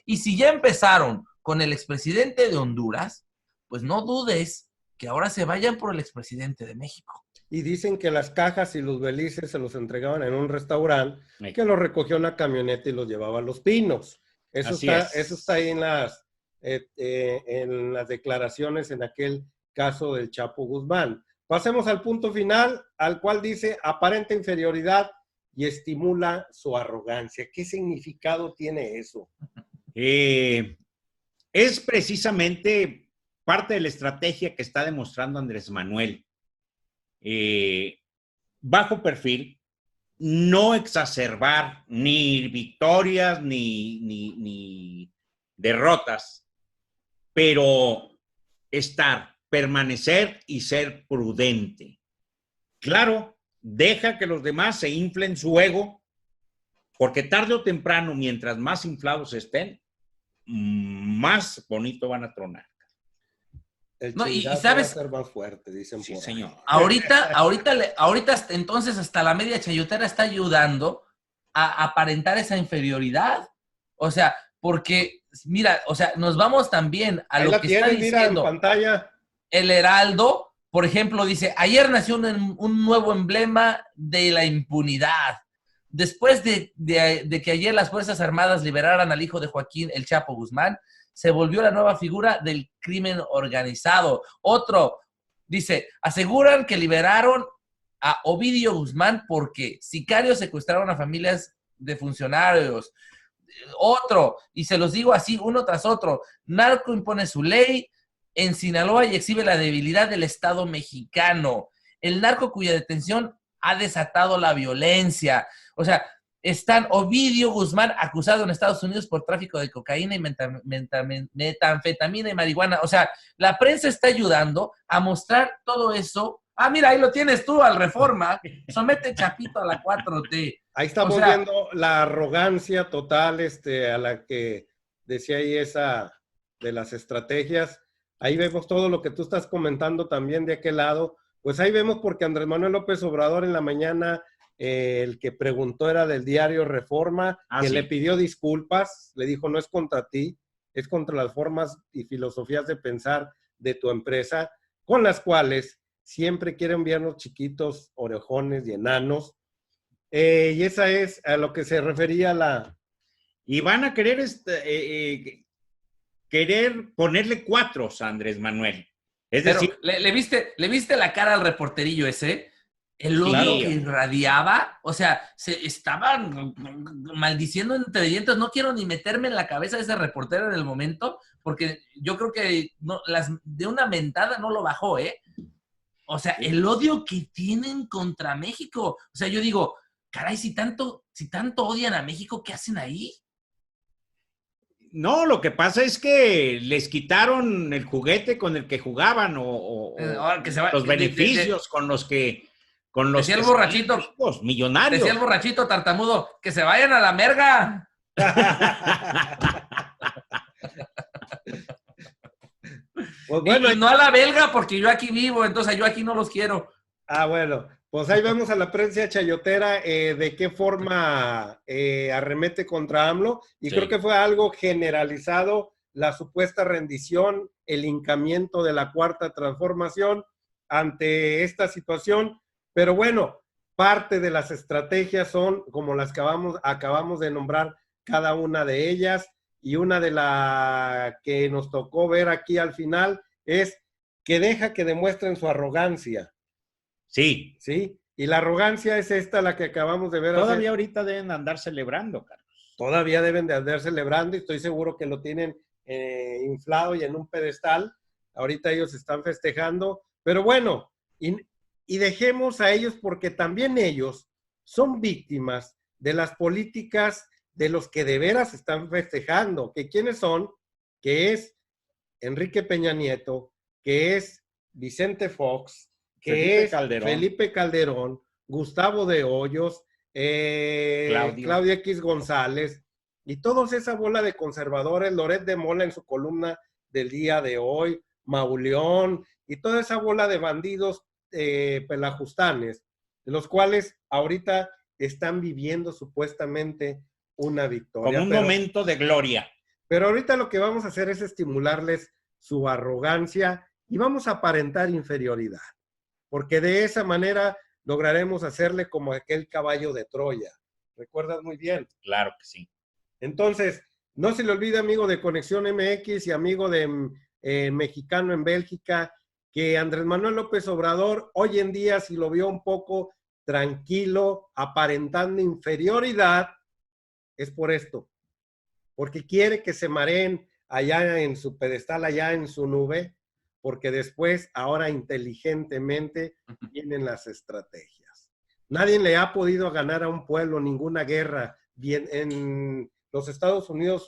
Y si ya empezaron con el expresidente de Honduras, pues no dudes que ahora se vayan por el expresidente de México. Y dicen que las cajas y los belices se los entregaban en un restaurante que los recogió una camioneta y los llevaba a Los Pinos. Eso está ahí en las declaraciones en aquel caso del Chapo Guzmán. Pasemos al punto final, al cual dice aparente inferioridad y estimula su arrogancia. ¿Qué significado tiene eso? Es precisamente parte de la estrategia que está demostrando Andrés Manuel. Bajo perfil, no exacerbar ni victorias ni derrotas, pero permanecer y ser prudente. Claro, deja que los demás se inflen su ego, porque tarde o temprano, mientras más inflados estén, más bonito van a tronar. No, y sabes, va a ser más fuerte, dicen. Sí, señor. Ahorita entonces hasta la media chayotera está ayudando a aparentar esa inferioridad. O sea, porque, mira, o sea, nos vamos también a lo que está diciendo. En pantalla. El Heraldo, por ejemplo, dice, ayer nació un nuevo emblema de la impunidad. Después de que ayer las Fuerzas Armadas liberaran al hijo de Joaquín, el Chapo Guzmán, se volvió la nueva figura del crimen organizado. Otro dice, aseguran que liberaron a Ovidio Guzmán porque sicarios secuestraron a familias de funcionarios. Otro, y se los digo así, uno tras otro, narco impone su ley en Sinaloa y exhibe la debilidad del Estado mexicano. El narco cuya detención ha desatado la violencia. O sea, están Ovidio Guzmán acusado en Estados Unidos por tráfico de cocaína y metanfetamina y marihuana. O sea, la prensa está ayudando a mostrar todo eso, Ah, mira, ahí lo tienes tú al Reforma. Somete Chapito a la 4T. Ahí estamos viendo la arrogancia total a la que decía ahí esa de las estrategias. Ahí vemos todo lo que tú estás comentando también de aquel lado. Pues ahí vemos porque Andrés Manuel López Obrador en la mañana, el que preguntó era del diario Reforma, que sí. le pidió disculpas, le dijo, no es contra ti, es contra las formas y filosofías de pensar de tu empresa, con las cuales siempre quieren vernos chiquitos, orejones y enanos. Y esa es a lo que se refería la... Y van a querer, querer ponerle 4 a Andrés Manuel. Es Pero, decir... ¿le viste la cara al reporterillo ese? El odio que irradiaba, o sea, se estaban maldiciendo entre dientes. No quiero ni meterme en la cabeza de ese reportero en el momento, porque yo creo que no, de una mentada no lo bajó, ¿eh? O sea, el odio que tienen contra México. O sea, yo digo, caray, si tanto odian a México, ¿qué hacen ahí? No, lo que pasa es que les quitaron el juguete con el que jugaban o que se va, los beneficios con los que decía el borrachito, ricos, millonarios. decía el borrachito tartamudo, que se vayan a la merga. Pues bueno, y no a la belga, porque yo aquí vivo, entonces yo aquí no los quiero. Ah, bueno, pues ahí vemos a la prensa chayotera de qué forma arremete contra AMLO, y creo que fue algo generalizado, la supuesta rendición, el hincamiento de la Cuarta Transformación ante esta situación, pero bueno, parte de las estrategias son como las que acabamos de nombrar cada una de ellas, y una de las que nos tocó ver aquí al final es que deja que demuestren su arrogancia. Sí. Sí, y la arrogancia es esta, la que acabamos de ver. Todavía ahorita deben andar celebrando, Carlos. Todavía deben de andar celebrando, y estoy seguro que lo tienen inflado y en un pedestal. Ahorita ellos están festejando, pero bueno, y dejemos a ellos, porque también ellos son víctimas de las políticas de los que de veras están festejando. ¿Que quiénes son? Que es Enrique Peña Nieto, que es Vicente Fox, que es Felipe Calderón, Gustavo de Hoyos, Claudia X González, y todos esa bola de conservadores, Loret de Mola en su columna del día de hoy, Mauleón, y toda esa bola de bandidos pelajustanes, de los cuales ahorita están viviendo supuestamente una victoria. Como un momento de gloria. Pero ahorita lo que vamos a hacer es estimularles su arrogancia y vamos a aparentar inferioridad, porque de esa manera lograremos hacerle como aquel caballo de Troya. ¿Recuerdas muy bien? Claro que sí. Entonces, no se le olvide, amigo de Conexión MX y amigo de Mexicano en Bélgica, que Andrés Manuel López Obrador hoy en día, si lo vio un poco tranquilo, aparentando inferioridad, es por esto, porque quiere que se mareen allá en su pedestal, allá en su nube, porque después, ahora inteligentemente, vienen las estrategias. Nadie le ha podido ganar a un pueblo ninguna guerra. Bien, en los Estados Unidos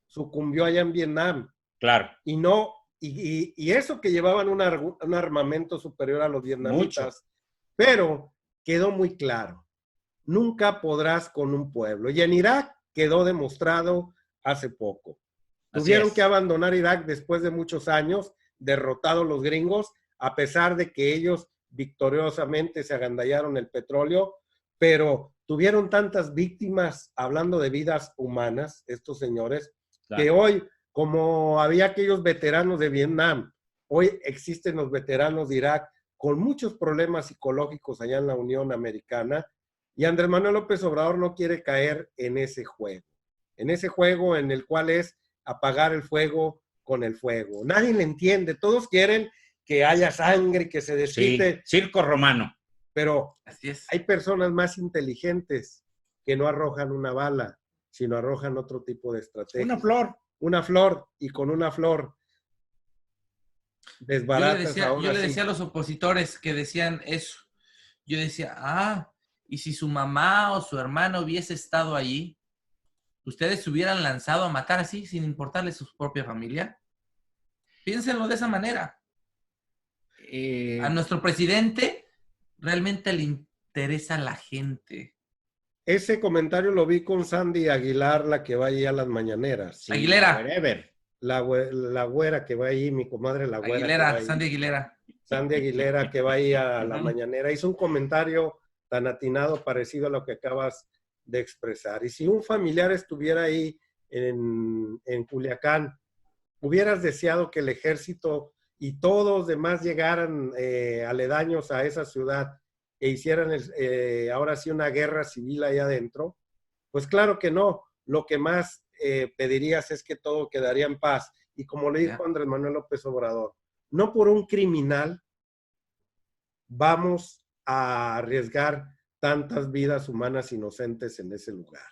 sucumbió allá en Vietnam. Claro. Y no, y eso que llevaban un armamento superior a los vietnamitas. Mucho. Pero quedó muy claro, nunca podrás con un pueblo. Y en Irak quedó demostrado hace poco. Tuvieron que abandonar Irak después de muchos años, derrotados los gringos, a pesar de que ellos victoriosamente se agandallaron el petróleo, pero tuvieron tantas víctimas, hablando de vidas humanas, estos señores, claro, que hoy, como había aquellos veteranos de Vietnam, hoy existen los veteranos de Irak con muchos problemas psicológicos allá en la Unión Americana, y Andrés Manuel López Obrador no quiere caer en ese juego en el cual es apagar el fuego con el fuego. Nadie le entiende, todos quieren que haya sangre, que se desquite. Sí, circo romano. Pero hay personas más inteligentes que no arrojan una bala, sino arrojan otro tipo de estrategia. Una flor, y con una flor desbaratas. Yo le decía a los opositores que decían eso. Yo decía, y si su mamá o su hermano hubiese estado allí, ¿ustedes se hubieran lanzado a matar así, sin importarle su propia familia? Piénsenlo de esa manera. A nuestro presidente realmente le interesa la gente. Ese comentario lo vi con Sandy Aguilar, la que va ahí a las mañaneras. Sí, Aguilera. wherever. La güera que va ahí, mi comadre la güera. Aguilera, Sandy Aguilera. Sandy Aguilera que va ahí a la Ujú. mañanera. Hizo un comentario tan atinado parecido a lo que acabas de expresar. Y si un familiar estuviera ahí en Culiacán, ¿hubieras deseado que el ejército y todos los demás llegaran aledaños a esa ciudad e hicieran ahora sí una guerra civil ahí adentro? Pues claro que no. Lo que más pedirías es que todo quedaría en paz. Y como le dijo Andrés Manuel López Obrador, no por un criminal vamos a arriesgar tantas vidas humanas inocentes en ese lugar.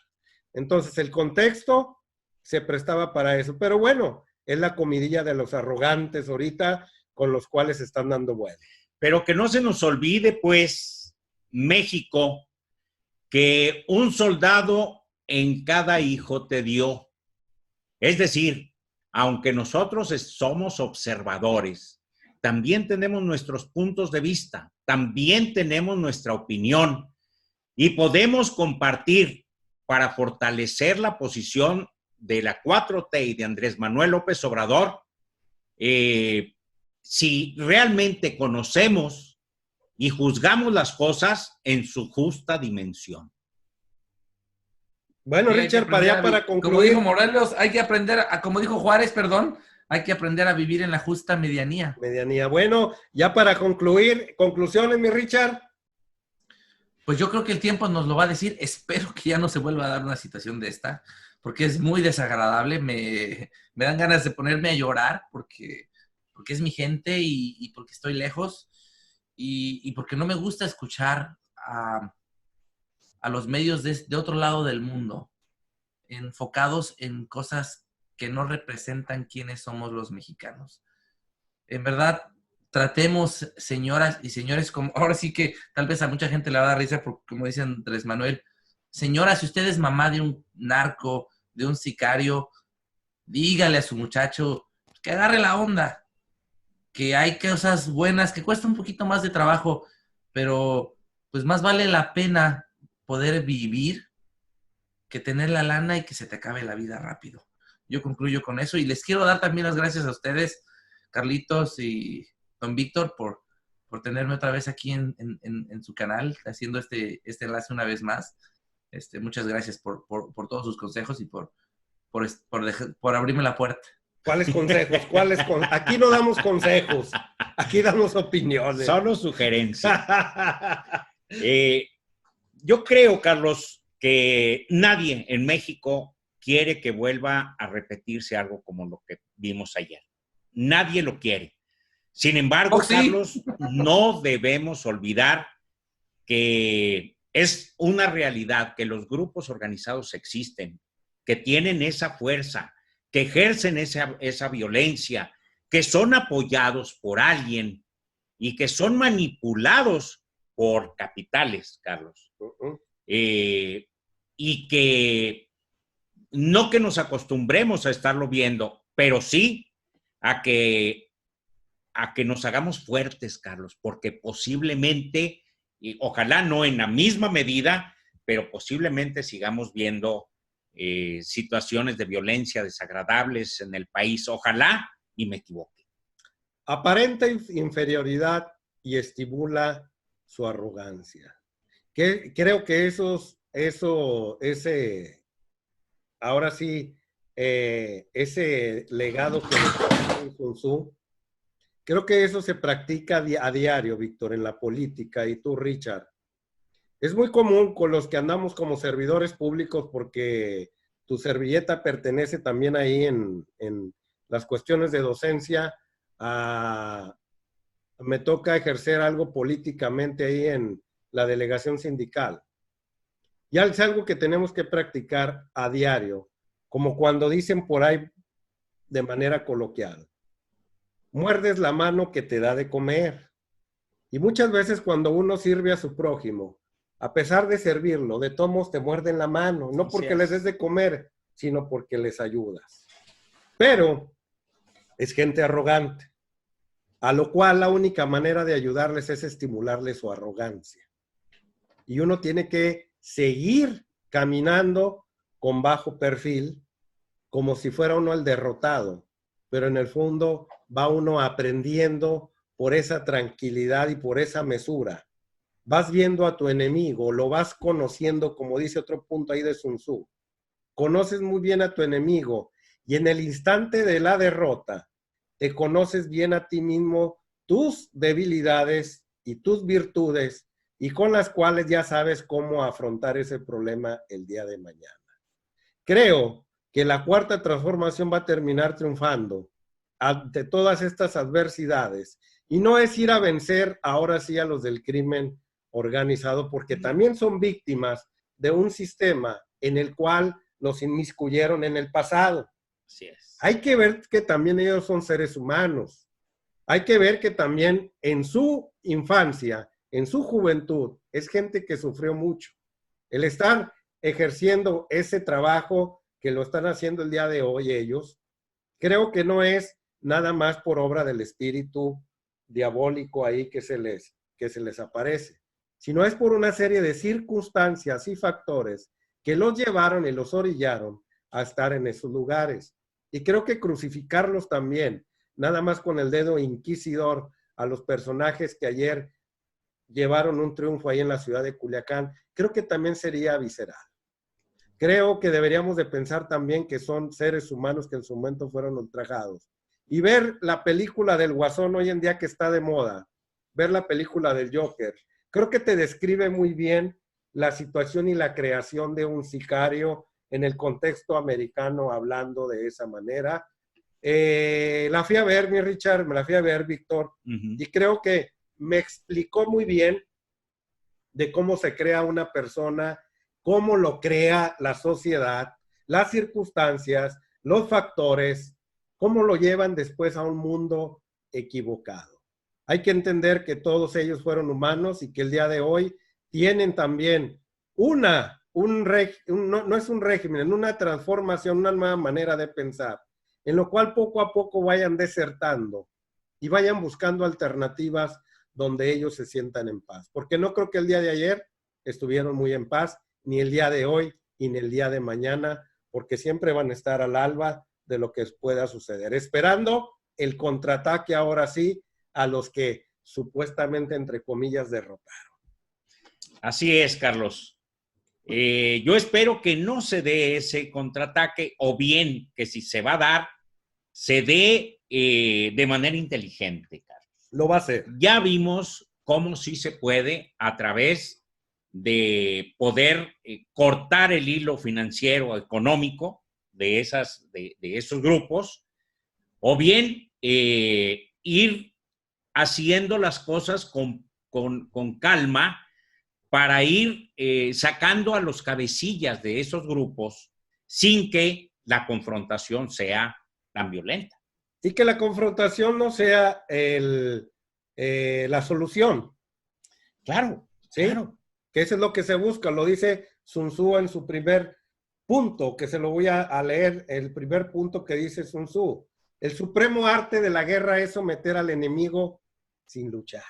Entonces, el contexto se prestaba para eso. Pero bueno, es la comidilla de los arrogantes ahorita con los cuales están dando vuelta. Pero que no se nos olvide, pues, México, que un soldado en cada hijo te dio. Es decir, aunque nosotros somos observadores, también tenemos nuestros puntos de vista, también tenemos nuestra opinión y podemos compartir para fortalecer la posición de la 4T y de Andrés Manuel López Obrador, si realmente conocemos y juzgamos las cosas en su justa dimensión. Bueno, Sí, Richard, para concluir. Como dijo Morelos, hay que aprender, como dijo Juárez, perdón, hay que aprender a vivir en la justa medianía. Medianía. Bueno, ya para concluir, conclusiones, mi Richard. Pues yo creo que el tiempo nos lo va a decir. Espero que ya no se vuelva a dar una situación de esta, porque es muy desagradable. Me dan ganas de ponerme a llorar porque es mi gente y porque estoy lejos y porque no me gusta escuchar a los medios de otro lado del mundo enfocados en cosas que no representan quiénes somos los mexicanos. En verdad, tratemos, señoras y señores, como ahora sí que tal vez a mucha gente le va a dar risa, porque como dice Andrés Manuel, señora, si usted es mamá de un narco, de un sicario, dígale a su muchacho que agarre la onda, que hay cosas buenas, que cuesta un poquito más de trabajo, pero pues más vale la pena poder vivir que tener la lana y que se te acabe la vida rápido. Yo concluyo con eso y les quiero dar también las gracias a ustedes, Carlitos y don Víctor, por tenerme otra vez aquí en su canal, haciendo este enlace una vez más. Muchas gracias por todos sus consejos y por abrirme la puerta. ¿Cuáles consejos? Aquí no damos consejos, aquí damos opiniones. Solo sugerencias. Yo creo, Carlos, que nadie en México quiere que vuelva a repetirse algo como lo que vimos ayer. Nadie lo quiere. Sin embargo, ¿Sí? Carlos, no debemos olvidar que es una realidad que los grupos organizados existen, que tienen esa fuerza, que ejercen esa violencia, que son apoyados por alguien y que son manipulados por capitales, Carlos. Y que no que nos acostumbremos a estarlo viendo, pero sí a que nos hagamos fuertes, Carlos, porque posiblemente, y ojalá no en la misma medida, pero posiblemente sigamos viendo situaciones de violencia desagradables en el país. Ojalá y me equivoque. Aparenta inferioridad y estimula su arrogancia. Creo que ahora sí, ese legado que le con su, creo que eso se practica a diario, Víctor, en la política. Y tú, Richard, es muy común con los que andamos como servidores públicos, porque tu servilleta pertenece también ahí en las cuestiones de docencia. Me toca ejercer algo políticamente ahí en la delegación sindical. Ya es algo que tenemos que practicar a diario, como cuando dicen por ahí de manera coloquial: muerdes la mano que te da de comer. Y muchas veces cuando uno sirve a su prójimo, a pesar de servirlo, de todos modos te muerden la mano, no porque les des de comer, sino porque les ayudas. Pero es gente arrogante. a lo cual la única manera de ayudarles es estimularles su arrogancia. Y uno tiene que seguir caminando con bajo perfil, como si fuera uno el derrotado, pero en el fondo va uno aprendiendo por esa tranquilidad y por esa mesura. Vas viendo a tu enemigo, lo vas conociendo, como dice otro punto ahí de Sun Tzu. Conoces muy bien a tu enemigo y en el instante de la derrota te conoces bien a ti mismo, tus debilidades y tus virtudes, y con las cuales ya sabes cómo afrontar ese problema el día de mañana. Creo que la cuarta transformación va a terminar triunfando ante todas estas adversidades, y no es ir a vencer ahora sí a los del crimen organizado, porque también son víctimas de un sistema en el cual los inmiscuyeron en el pasado. Así es. Hay que ver que también ellos son seres humanos. Hay que ver que también en su infancia, en su juventud, es gente que sufrió mucho. El estar ejerciendo ese trabajo que lo están haciendo el día de hoy ellos, creo que no es nada más por obra del espíritu diabólico ahí que se les aparece, sino es por una serie de circunstancias y factores que los llevaron y los orillaron a estar en esos lugares. Y creo que crucificarlos también, nada más con el dedo inquisidor a los personajes que ayer llevaron un triunfo ahí en la ciudad de Culiacán, creo que también sería visceral. Creo que deberíamos de pensar también que son seres humanos que en su momento fueron ultrajados. Y ver la película del Guasón hoy en día que está de moda, ver la película del Joker, creo que te describe muy bien la situación y la creación de un sicario en el contexto americano hablando de esa manera. La fui a ver, mi Richard, me la fui a ver, Víctor, y creo que me explicó muy bien de cómo se crea una persona, cómo lo crea la sociedad, las circunstancias, los factores, cómo lo llevan después a un mundo equivocado. Hay que entender que todos ellos fueron humanos y que el día de hoy tienen también no es un régimen, una transformación, una nueva manera de pensar, en lo cual poco a poco vayan desertando y vayan buscando alternativas donde ellos se sientan en paz. Porque no creo que el día de ayer estuvieron muy en paz, ni el día de hoy, ni el día de mañana, porque siempre van a estar al alba de lo que pueda suceder, esperando el contraataque ahora sí a los que supuestamente, entre comillas, derrotaron. Así es, Carlos. Yo espero que no se dé ese contraataque, o bien que si se va a dar, se dé de manera inteligente, Carlos. Lo va a hacer. Ya vimos cómo sí se puede a través de poder cortar el hilo financiero, económico de esos grupos, o bien ir haciendo las cosas con calma para ir sacando a los cabecillas de esos grupos sin que la confrontación sea tan violenta. Y que la confrontación no sea la solución. Claro, ¿sí? Claro. Que eso es lo que se busca, lo dice Sun Tzu en su primer punto, que se lo voy a leer, el primer punto que dice Sun Tzu. El supremo arte de la guerra es someter al enemigo sin luchar.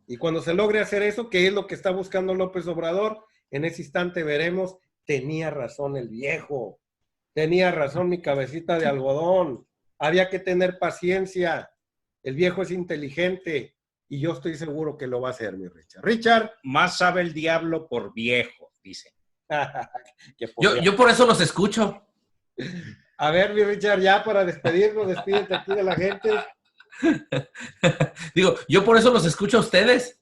Y cuando se logre hacer eso, que es lo que está buscando López Obrador, en ese instante veremos, tenía razón el viejo, tenía razón mi cabecita de algodón, había que tener paciencia, el viejo es inteligente y yo estoy seguro que lo va a hacer, mi Richard. Richard. Más sabe el diablo por viejo, dice. yo por eso los escucho. A ver, mi Richard, ya para despedirnos, despídete aquí de la gente. Digo, yo por eso los escucho a ustedes.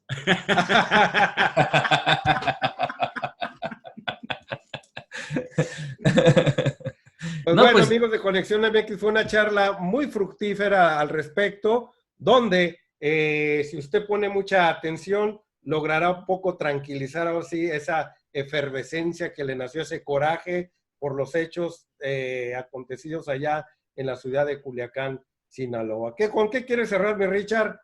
Pues no, bueno, pues, amigos de Conexión MX, fue una charla muy fructífera al respecto, donde si usted pone mucha atención, logrará un poco tranquilizar ahora sí esa efervescencia que le nació, ese coraje por los hechos acontecidos allá en la ciudad de Culiacán, Sinaloa. ¿Con qué quiere cerrar, mi Richard?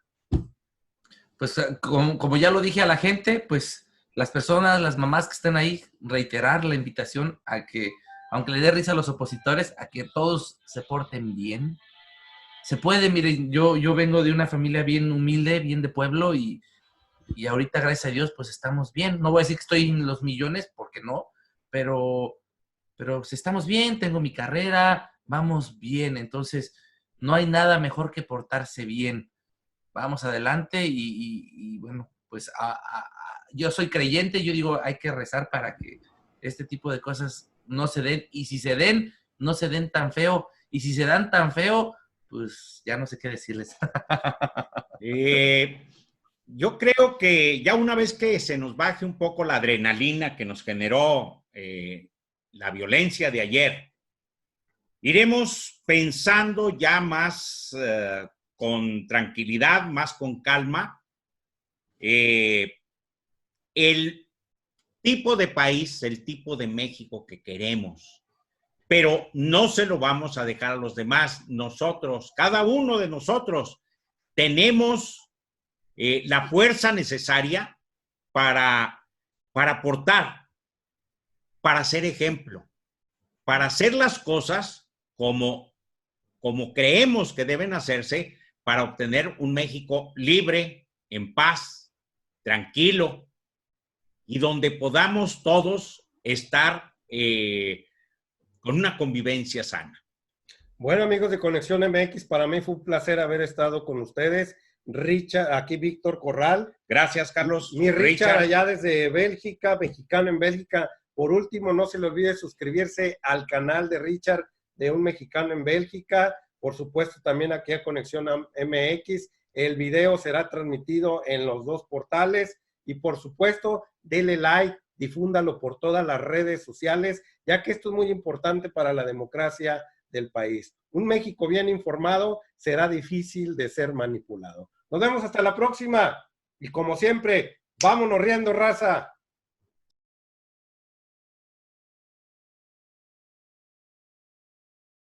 Pues como ya lo dije a la gente, pues las personas, las mamás que estén ahí, reiterar la invitación a que, aunque le dé risa a los opositores, a que todos se porten bien, Se puede, miren, yo vengo de una familia bien humilde, bien de pueblo, y ahorita, gracias a Dios, pues estamos bien. No voy a decir que estoy en los millones, porque no, pero pues, estamos bien, tengo mi carrera, vamos bien. Entonces, no hay nada mejor que portarse bien. Vamos adelante y bueno, pues yo soy creyente, yo digo, hay que rezar para que este tipo de cosas no se den, y si se den, no se den tan feo, y si se dan tan feo, pues ya no sé qué decirles. Yo creo que ya una vez que se nos baje un poco la adrenalina que nos generó la violencia de ayer, iremos pensando ya más con tranquilidad, más con calma, el tipo de país, el tipo de México que queremos, pero no se lo vamos a dejar a los demás. Nosotros, cada uno de nosotros, tenemos la fuerza necesaria para aportar, para ser ejemplo, para hacer las cosas como creemos que deben hacerse para obtener un México libre, en paz, tranquilo, y donde podamos todos estar con una convivencia sana. Bueno, amigos de Conexión MX, para mí fue un placer haber estado con ustedes. Richard, aquí Víctor Corral. Gracias, Carlos. Mi Richard, allá desde Bélgica, mexicano en Bélgica. Por último, no se le olvide suscribirse al canal de Richard, de un mexicano en Bélgica. Por supuesto, también aquí a Conexión MX. El video será transmitido en los dos portales. Y por supuesto, dele like, difúndalo por todas las redes sociales, ya que esto es muy importante para la democracia del país. Un México bien informado será difícil de ser manipulado. Nos vemos hasta la próxima. Y como siempre, vámonos riendo, raza.